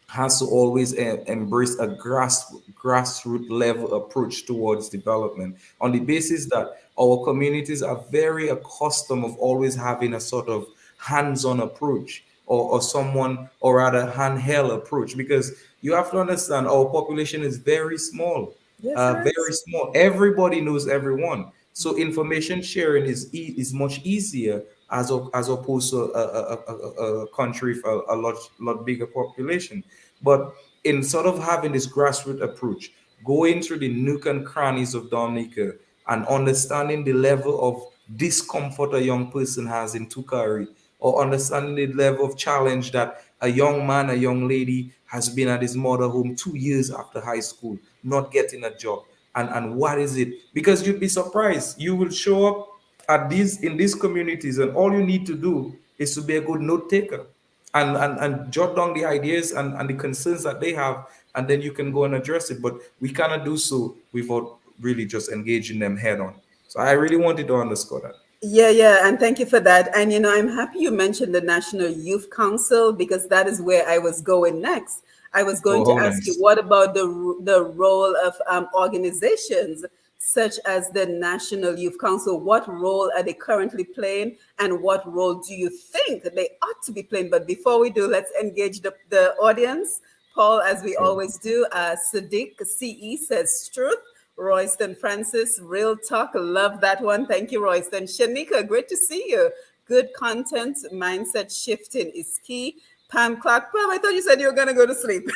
has to always embrace a grassroots level approach towards development on the basis that our communities are very accustomed of always having a sort of hands-on approach, or someone, or rather handheld approach, because you have to understand our population is very small, Yes, it very is. small. Everybody knows everyone. So information sharing is much easier as opposed to a country with a lot bigger population. But in sort of having this grassroots approach, going through the nook and crannies of Dominica and understanding the level of discomfort a young person has in Tukari, or understanding the level of challenge that a young man, a young lady has been at his mother home 2 years after high school, not getting a job. And what is it? Because you'd be surprised. You will show up at these in these communities, and all you need to do is to be a good note taker and jot down the ideas and the concerns that they have, and then you can go and address it. But we cannot do so without really just engaging them head on. So I really wanted to underscore that. Yeah, yeah, and thank you for that. And I'm happy you mentioned the National Youth Council, because that is where I was going next. I was going Oh, to how ask you, nice. what about the role of organizations such as the National Youth Council? What role are they currently playing, and what role do you think they ought to be playing? But before we do, let's engage the audience. Paul, as we Sure. always do, Sadiq CE says truth. Royston Francis, real talk. Love that one. Thank you, Royston. Shanika, great to see you. Good content, mindset shifting is key. Pam Clark, Pam, I thought you said you were going to go to sleep,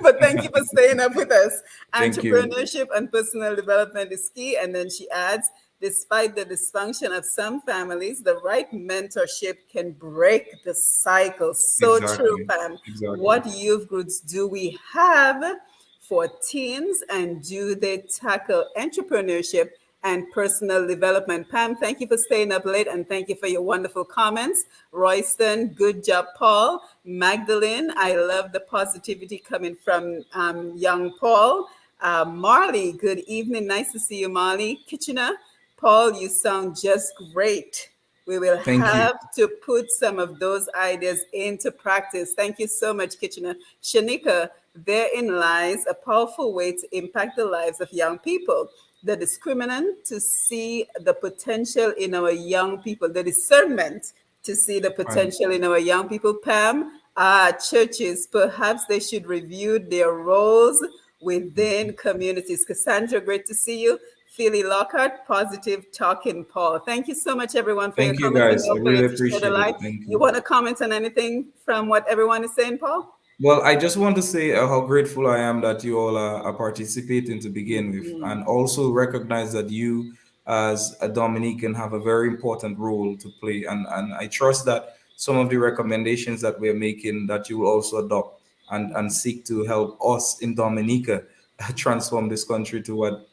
but thank you for staying up with us. Thank you. Entrepreneurship and personal development is key. And then she adds, despite the dysfunction of some families, the right mentorship can break the cycle. So true, Exactly. Pam. Exactly. What youth groups do we have for teens, and do they tackle entrepreneurship and personal development? Pam, thank you for staying up late and thank you for your wonderful comments. Royston, good job, Paul. Magdalene, I love the positivity coming from young Paul. Marley, good evening. Nice to see you, Marley. Kitchener, Paul, you sound just great. We will Thank you. have to put some of those ideas into practice. Thank you so much, Kitchener. Shanika, therein lies a powerful way to impact the lives of young people. The discriminant to see the potential in our young people, the discernment to see the Right. potential in our young people. Pam, churches, perhaps they should review their roles within communities. Cassandra, great to see you. Philly Lockhart, positive talking Paul. Thank you so much, everyone, for your Thank you, comments and guys. I your really ability to shed a appreciate it. light. Thank You you. want to comment on anything from what everyone is saying, Paul? Well, I just want to say how grateful I am that you all are participating to begin with, and also recognize that you, as a Dominican, have a very important role to play. And I trust that some of the recommendations that we're making that you will also adopt and seek to help us in Dominica transform this country to what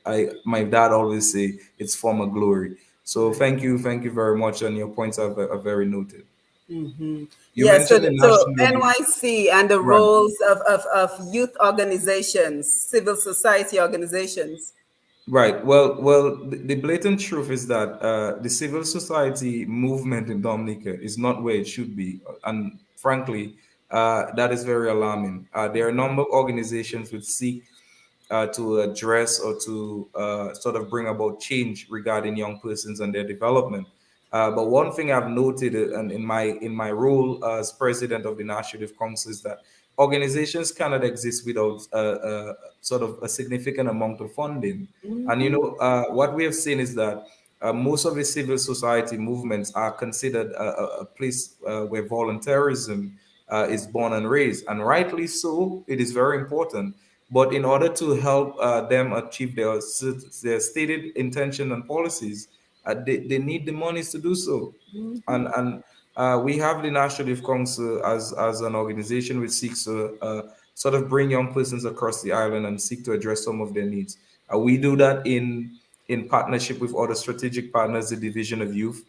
my dad always say, its former glory. So thank you very much, and your points are very noted. You Yes, so, mentioned the so national. NYC and the Right. roles of youth organizations, civil society organizations. Right. Well, the blatant truth is that the civil society movement in Dominica is not where it should be, and frankly, that is very alarming. There are a number of organizations which seek to address or to sort of bring about change regarding young persons and their development. But one thing I've noted, and in my role as president of the National Youth Council, is that organizations cannot exist without sort of a significant amount of funding. And what we have seen is that most of the civil society movements are considered a place where volunteerism is born and raised, and rightly so. It is very important. But in order to help them achieve their stated intention and policies, they need the monies to do so. And we have the National Youth Council as an organization which seeks to sort of bring young persons across the island and seek to address some of their needs. We do that in partnership with other strategic partners, the Division of Youth,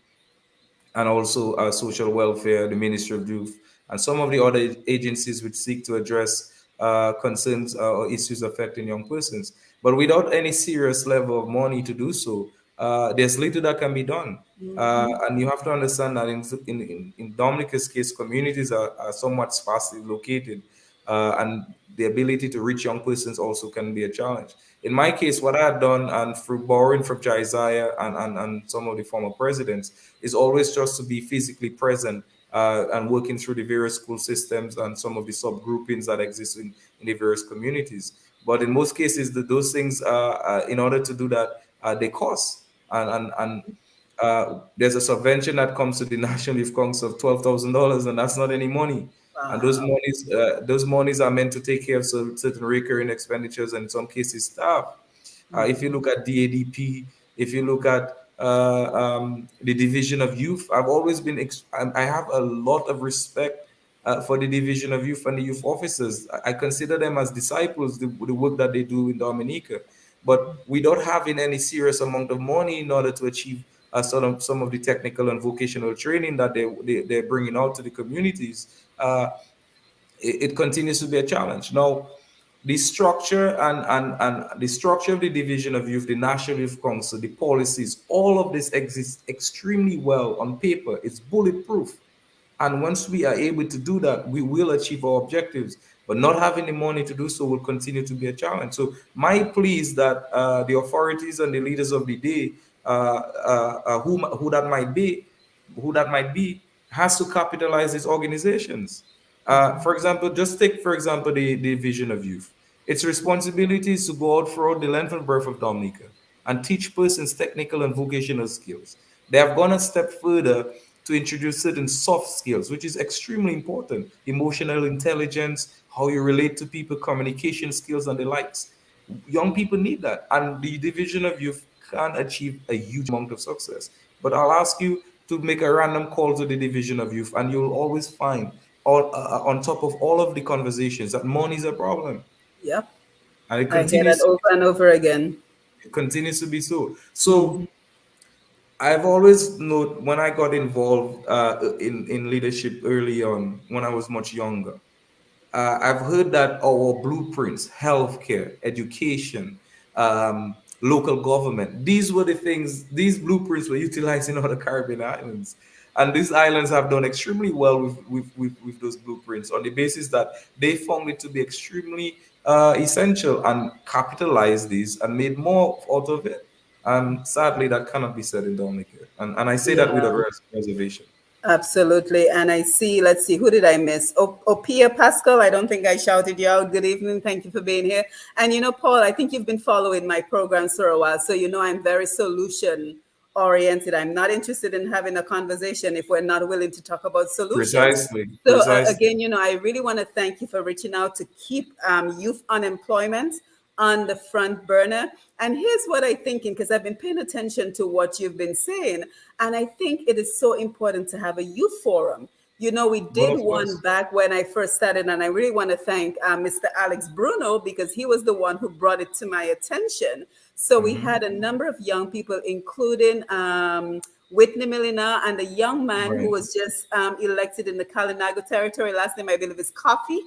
and also social welfare, the Ministry of Youth, and some of the other agencies which seek to address concerns or issues affecting young persons. But without any serious level of money to do so, there's little that can be done. And you have to understand that in Dominica's case, communities are somewhat sparsely located, and the ability to reach young persons also can be a challenge. In my case, what I had done, and through borrowing from Isaiah and some of the former presidents, is always just to be physically present and working through the various school systems and some of the subgroupings that exist in the various communities. But in most cases, those things, in order to do that, they cost. And there's a subvention that comes to the National Youth Council of $12,000, and that's not any money. And Wow. those monies are meant to take care of certain recurring expenditures and in some cases staff. If you look at DADP, if you look at the Division of Youth, I've always been, I have a lot of respect for the Division of Youth and the youth officers. I consider them as disciples, the work that they do in Dominica. But without having any serious amount of money in order to achieve some of the technical and vocational training that they're bringing out to the communities, it continues to be a challenge. Now, the structure and the structure of the Division of Youth, the National Youth Council, the policies, all of this exists extremely well on paper. It's bulletproof. And once we are able to do that, we will achieve our objectives. But not having the money to do so will continue to be a challenge. So my plea is that the authorities and the leaders of the day, who that might be, has to capitalize these organizations. For example, just take, for example, the vision of youth. Its responsibility is to go out throughout the length and breadth of Dominica and teach persons technical and vocational skills. They have gone a step further to introduce certain soft skills, which is extremely important. Emotional intelligence, how you relate to people, communication skills, and the likes. Young people need that. And the division of youth can achieve a huge amount of success. But I'll ask you to make a random call to the division of youth, and you'll always find on top of all of the conversations that money is a problem, Yep. and it I hear that continues to over be, and over again. it continues to be so. Hmm. So I've always known when I got involved in leadership early on when I was much younger. I've heard that our blueprints, healthcare, education, local government, these were the things, these blueprints were utilized in other Caribbean islands. And these islands have done extremely well with those blueprints on the basis that they found it to be extremely essential and capitalized these and made more out of it. And sadly, that cannot be said in Dominica. And I say that with a Yeah. reservation. Absolutely. And I see, let's see, who did I miss? Opia Pascal. I don't think I shouted you out. Good evening. Thank you for being here. And Paul, I think you've been following my programs for a while. So, I'm very solution oriented. I'm not interested in having a conversation if we're not willing to talk about solutions. Precisely, So, precisely. again, I really want to thank you for reaching out to keep youth unemployment on the front burner. And here's what I'm thinking, because I've been paying attention to what you've been saying. And I think it is so important to have a youth forum. We Well, did of one course. back when I first started, and I really want to thank Mr. Alex Bruno because he was the one who brought it to my attention. So we Mhm. had a number of young people, including Whitney Milliner and a young man who Right. was just elected in the Kalinago territory. Last name, I believe, is Coffee.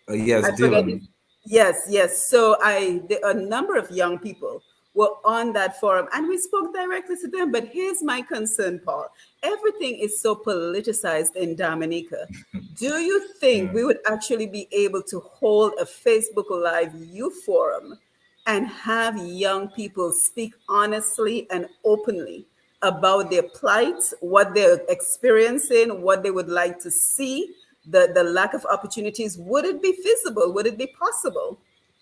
Yes, I forget his. Dylan. Yes, yes. So a number of young people were on that forum, and we spoke directly to them. But here's my concern, Paul. Everything is so politicized in Dominica. Do you think Yeah. we would actually be able to hold a Facebook Live youth forum and have young people speak honestly and openly about their plight, what they're experiencing, what they would like to see, the lack of opportunities? Would it be feasible? Would it be possible?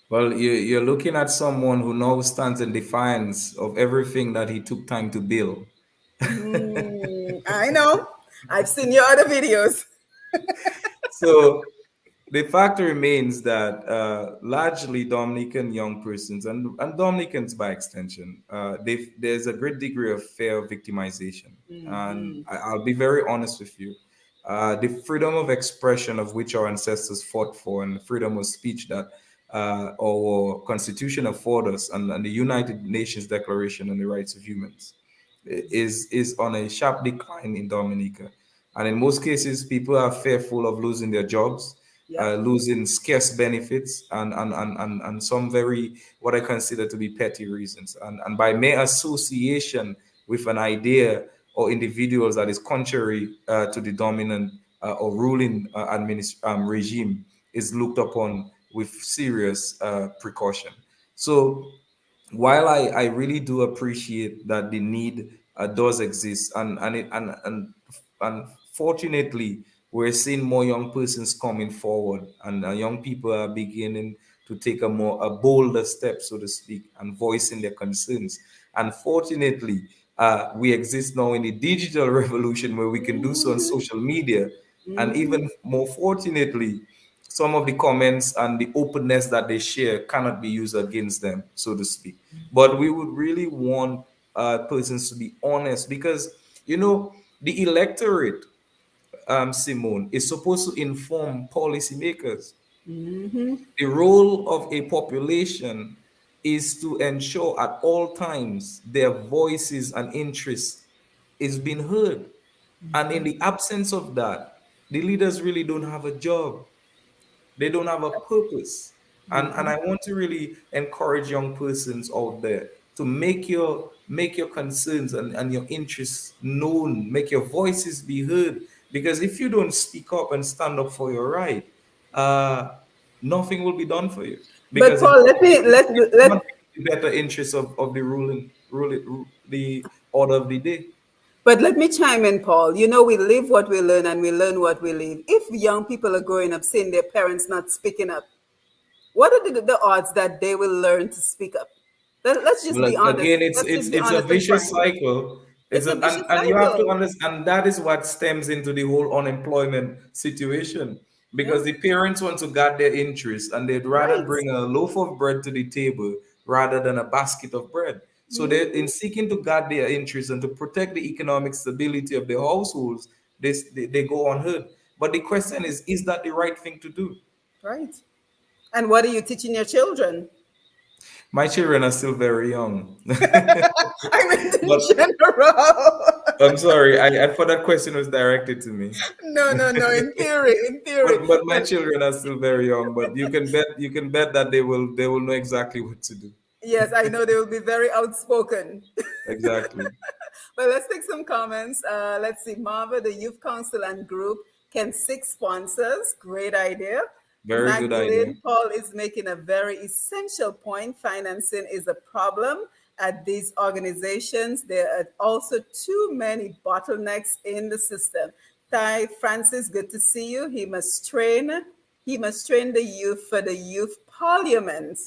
Well, you're looking at someone who now stands in defiance of everything that he took time to build. I know. I've seen your other videos. So the fact remains that largely Dominican young persons and Dominicans by extension, there's a great degree of fear of victimization. And Hmm. I'll be very honest with you. The freedom of expression of which our ancestors fought for and the freedom of speech that our constitution affords us and the United Nations Declaration on the Rights of Humans is on a sharp decline in Dominica. And in most cases, people are fearful of losing their jobs, Yep. losing scarce benefits, and some very, what I consider to be petty reasons. And by mere association with an idea or individuals that is contrary to the dominant or ruling regime is looked upon with serious precaution. So while I really do appreciate that the need does exist, and fortunately we're seeing more young persons coming forward, and young people are beginning to take a bolder step, so to speak, and voicing their concerns. Unfortunately, we exist now in the digital revolution where we can do so on Hmm. social media, and Hmm. even more fortunately, some of the comments and the openness that they share cannot be used against them, so to speak. But we would really want persons to be honest because, the electorate, Simone, is supposed to inform policymakers. Hmm. The role of a population is to ensure at all times their voices and interests is being heard. And in the absence of that, the leaders really don't have a job. They don't have a purpose. And I want to really encourage young persons out there to make your concerns and your interests known, make your voices be heard. Because if you don't speak up and stand up for your right, uh, nothing will be done for you. But Because Paul, let me it's let not in the better interest of the ruling the order of the day. But let me chime in, Paul. You know, we live what we learn and we learn what we live. If young people are growing up seeing their parents not speaking up, what are the odds that they will learn to speak up? Let's just Well, be honest. again, it's Let's it's just be it's a honest and vicious frank. cycle. It's a vicious And you have to cycle. understand, and that is what stems into the whole unemployment situation, Yeah, because the parents want to guard their interests and they'd rather right. bring a loaf of bread to the table rather than a basket of bread. So they, in Mhm. seeking to guard their interests and to protect the economic stability of their households, they go unheard. But the question is that the right thing to do? Right. And what are you teaching your children? My children are still very young. I meant in But general. I'm sorry, I thought that question was directed to me. No, no, no. In theory, in theory. But my But children are still very young. But you can bet that they will know exactly what to do. yes, I know they will be very outspoken. Exactly. But let's take some comments. Let's see. Marva, the Youth Council and Group can seek sponsors. Great idea. Very good idea. Magdalene Paul is making a very essential point. Financing is a problem at these organizations. There are also too many bottlenecks in the system. Ty Francis, good to see you. He must train the youth for the youth parliament.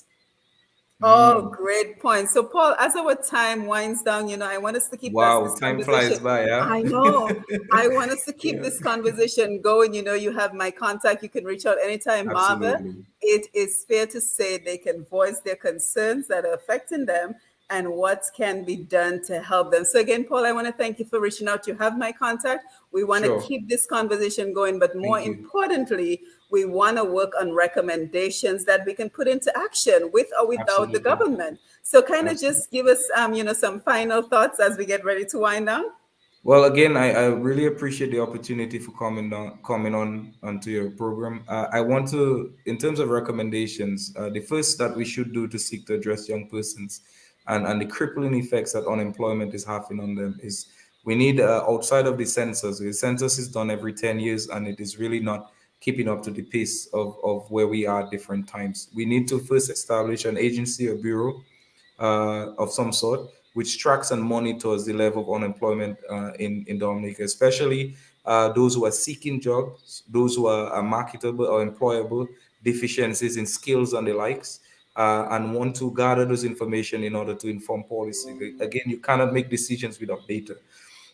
Oh, Mm. great point. So, Paul, as our time winds down, I want us to keep this Wow, time conversation. flies by, huh? I know. I want us to keep Yeah, this conversation going. You have my contact. You can reach out anytime, Marva. absolutely. It is fair to say they can voice their concerns that are affecting them and what can be done to help them. So, again, Paul, I want to thank you for reaching out. You have my contact. We want to Sure. keep this conversation going, but more Thank you. importantly, we want to work on recommendations that we can put into action with or without the Absolutely. government. So, kind of Absolutely. just give us, some final thoughts as we get ready to wind down. Well, again, I really appreciate the opportunity for coming on onto your program. I want to, in terms of recommendations, the first that we should do to seek to address young persons and the crippling effects that unemployment is having on them is we need, outside of the census. The census is done every 10 years and it is really not keeping up to the pace of where we are at different times. We need to first establish an agency or bureau of some sort, which tracks and monitors the level of unemployment in Dominica, especially those who are seeking jobs, those who are marketable or employable, deficiencies in skills and the likes, and want to gather those information in order to inform policy. Again, you cannot make decisions without data.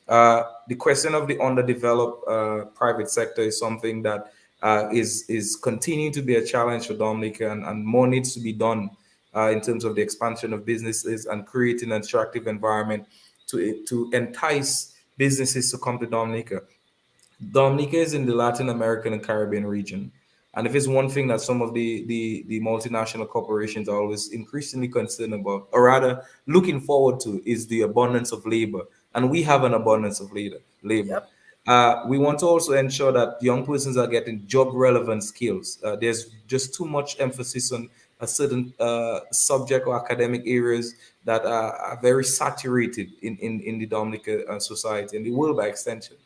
The question of the underdeveloped private sector is something that is continuing to be a challenge for Dominica, and more needs to be done in terms of the expansion of businesses and creating an attractive environment to entice businesses to come to Dominica. Dominica is in the Latin American and Caribbean region. And if it's one thing that some of the multinational corporations are always increasingly concerned about, or rather looking forward to, is the abundance of labor. And we have an abundance of labor. Yep. We want to also ensure that young persons are getting job relevant skills. There's just too much emphasis on a certain subject or academic areas that are very saturated in the Dominica society and the world by extension.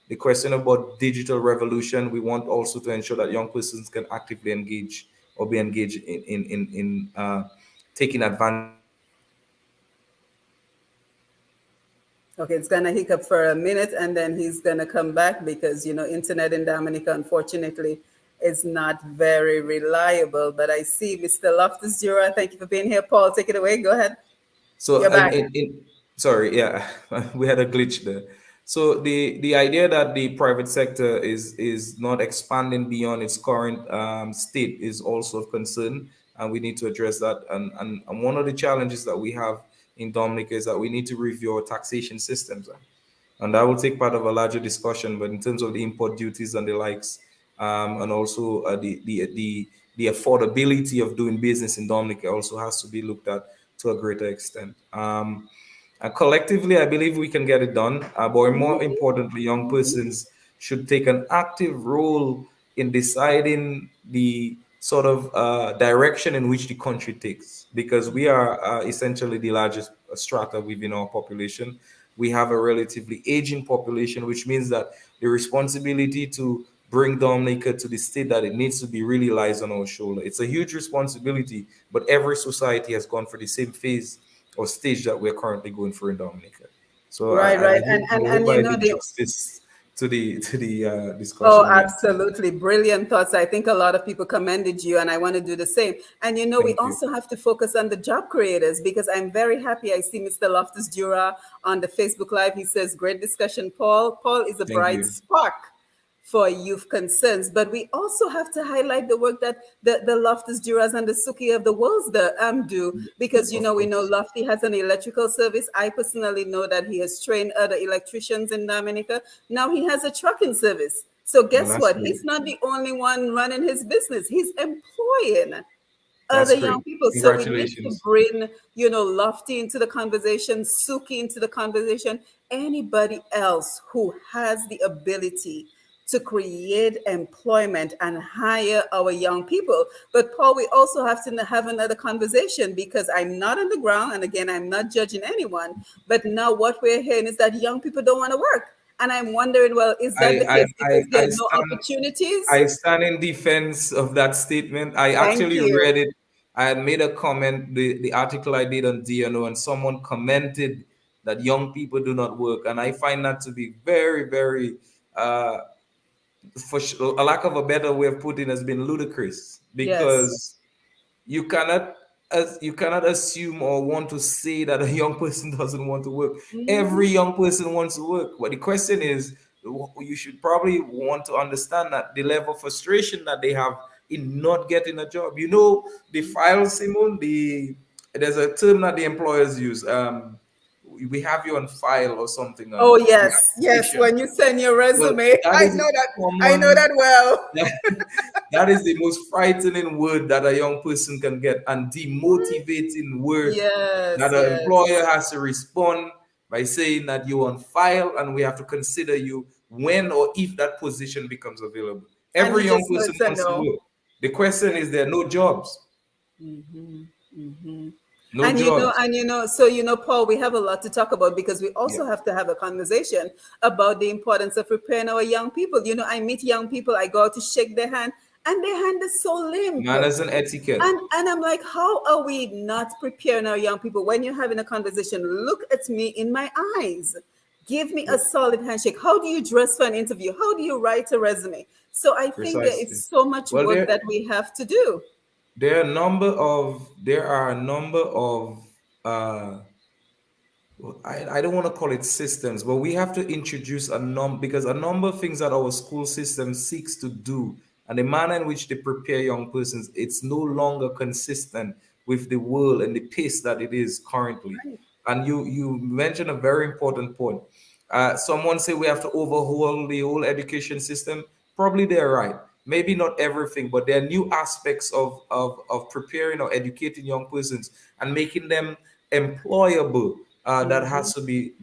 The question about digital revolution, we want also to ensure that young persons can actively engage or be engaged in taking advantage of digital technologies Okay, it's gonna hiccup for a minute and then he's gonna come back because internet in Dominica unfortunately is not very reliable. But I see Mr. Loftus Jura. Thank you for being here. Paul, take it away. Go ahead. So, You're back. sorry, yeah, we had a glitch there. So the idea that the private sector is not expanding beyond its current state is also of concern, and we need to address that. And one of the challenges that we have in Dominica is that we need to review our taxation systems, and that will take part of a larger discussion. But in terms of the import duties and the likes, and also the affordability of doing business in Dominica also has to be looked at to a greater extent. And collectively, I believe we can get it done. But more importantly, young persons should take an active role in deciding the sort of direction in which the country takes, because we are essentially the largest strata within our population. We have a relatively aging population, which means that the responsibility to bring Dominica to the state that it needs to be really lies on our shoulder. It's a huge responsibility, but every society has gone for the same phase or stage that we're currently going through in Dominica. So Right, right. I hope And you I know did the justice to the Oh, discussion. Yeah, absolutely. Brilliant thoughts. I think a lot of people commended you, and I want to do the same. And you know, we thank you, also have to focus on the job creators because I'm very happy. I see Mr. Loftus Jura on the Facebook Live. He says, great discussion, Paul. Paul is a thank bright you. spark for youth concerns. But we also have to highlight the work that the Loftus Juras and the Suki of the worlds do, because you Of know we know course. Lofty has an electrical service. I personally know that he has trained other electricians in Dominica. Now he has a trucking service. So No, guess that's what? great. He's not the only one running his business. He's employing other That's young great. people. So we need to Congratulations. bring, you know, Lofty into the conversation, Suki into the conversation, anybody else who has the ability to create employment and hire our young people. But Paul, we also have to have another conversation because I'm not on the ground. And again, I'm not judging anyone. But now what we're hearing is that young people don't want to work. And I'm wondering, well, is that I, the I, case I, because there I are no stand opportunities? I stand in defense of that statement. I Thank actually you. read it. I had made a comment, the article I did on DNO, and someone commented that young people do not work. And I find that to be very, very, a lack of a better way of putting it, has been ludicrous Yes. because you cannot you cannot assume or want to say that a young person doesn't want to work. Every young person wants to work, but the question is, you should probably want to understand that the level of frustration that they have in not getting a job. You know, the file, Simon, there's a term that the employers use. We have you on file or something Oh on the yes, yes. application. When you send your Well, resume, that I is know that. I know common. that well. That is the most frightening word that a young person can get, and demotivating word Yes, that an yes. employer has to respond by saying that you're on file and we have to consider you when or if that position becomes available. And Every you young just know person it's a wants to no. work. The question Yes. is, there are no jobs. No And you know, jobs. so you know, Paul, we have a lot to talk about because we Yeah. also have to have a conversation about the importance of preparing our young people. You know, I meet young people, I go out to shake their hand, and their hand is so limp. Manners and etiquette. And I'm like, how are we not preparing our young people? When you're having a conversation, look at me in my eyes. Give me a solid handshake. How do you dress for an interview? How do you write a resume? So I think there is Precisely. so much Well, work that we have to do. there are a number of uh well, I don't want to call it systems, but we have to introduce a because a number of things that our school system seeks to do and the manner in which they prepare young persons, it's no longer consistent with the world and the pace that it is currently. And you mentioned a very important point. Someone say we have to overhaul the whole education system. Probably they're right. Maybe not everything, but there are new aspects of preparing or educating young persons and making them employable. That has to be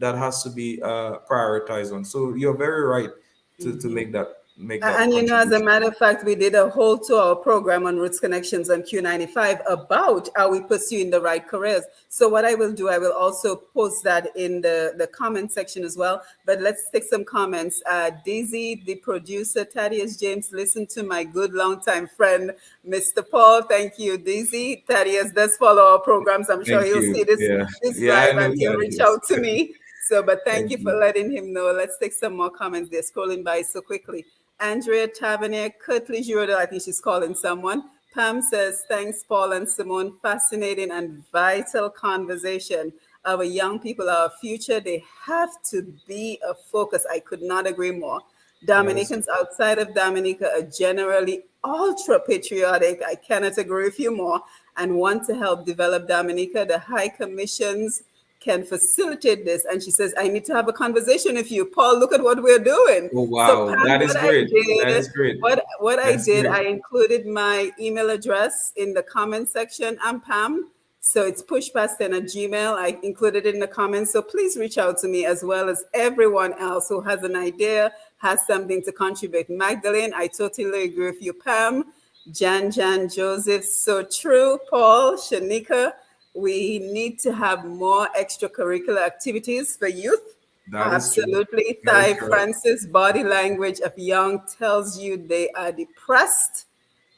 prioritized on. So you're very right to make that And you know, as a contribution. matter of fact, we did a whole 2 hour program on Roots Connections on Q95 about are we pursuing the right careers. So what I will do, I will also post that in the comment section as well. But let's take some comments. Daisy, the producer, Thaddeus James, listen to my good longtime friend, Mr. Paul. Thank you, Daisy. Thaddeus does follow our programs. I'm sure Thank he'll you. see this Yeah, this yeah, I live know and he'll that reach is. out to me. So, but thank Thank you for you. letting him know. Let's take some more comments. They're scrolling by so quickly. Andrea Tavernier, Curtly Girodo, I think she's calling someone. Pam says, thanks, Paul and Simone. Fascinating and vital conversation. Our young people, our future, they have to be a focus. I could not agree more. That is Dominicans outside of Dominica are generally ultra patriotic. I cannot agree with you more and want to help develop Dominica. The High Commissions can facilitate this. And she says, I need to have a conversation with you. Paul, look at what we're doing. Oh So wow, Pam, that is great. That is great. what I That's did, great. I included my email address in the comment section. I'm Pam. So it's pushpast10 at Gmail. I included it in the comments. So please reach out to me as well as everyone else who has an idea, has something to contribute. Magdalene, I totally agree with you. Pam, Jan, Joseph, so true. Paul, Shanika, we need to have more extracurricular activities for youth. That is true. Absolutely. That is Thai correct. Francis, body language of young tells you they are depressed.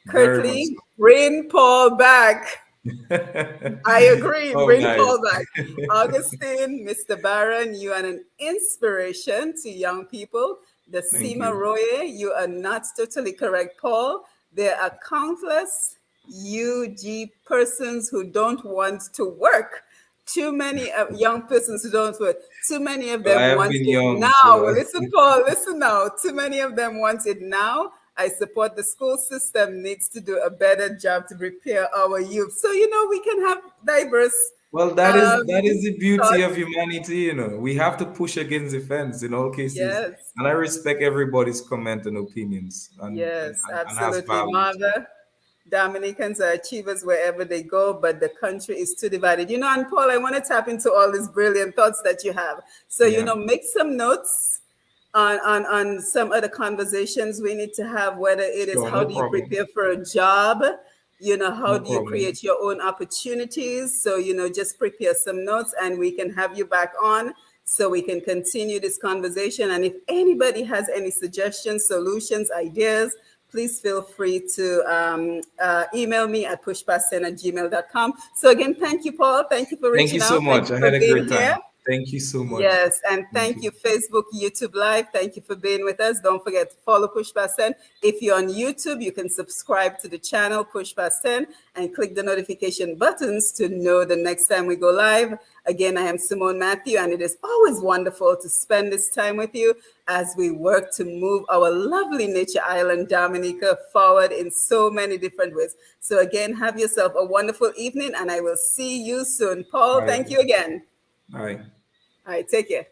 Very much Curtly, so. bring Paul back. I agree. Oh, Bring nice. Paul back. Augustine, Mr. Barron, you are an inspiration to young people. The Thank Sima you. Roye, you are not totally correct, Paul. There are countless UG persons who don't want to work. Too many young persons who don't work. Too many of Well, I them have want been it young, now. so Listen, Paul, listen now. Too many of them want it now. I support the school system needs to do a better job to prepare our youth. So, we can have diverse well, that is the beauty of thoughts. humanity, We have to push against the fence in all cases. Yes, And I respect everybody's comment and opinions yes, and has absolutely. value too. Marva, Dominicans are achievers wherever they go, but the country is too divided. And Paul, I want to tap into all these brilliant thoughts that you have. So, Yeah. make some notes on some other conversations we need to have, whether it is Sure, how no do you problem. prepare for a job, how No do you problem. create your own opportunities. So, just prepare some notes and we can have you back on so we can continue this conversation. And if anybody has any suggestions, solutions, ideas, please feel free to email me at pushpast10@gmail.com. So again, thank you, Paul. Thank you for Thank reaching you so out. Thank much. you I for had a being great here. time. Thank you so much. Yes, and Thank thank you. you, Facebook, YouTube Live. Thank you for being with us. Don't forget to follow Push Past 10. If you're on YouTube, you can subscribe to the channel Push Past 10 and click the notification buttons to know the next time we go live. Again, I am Simone Matthew, and it is always wonderful to spend this time with you as we work to move our lovely nature island, Dominica, forward in so many different ways. So, again, have yourself a wonderful evening, and I will see you soon. Paul, Bye. thank you again. Bye. All right, take care.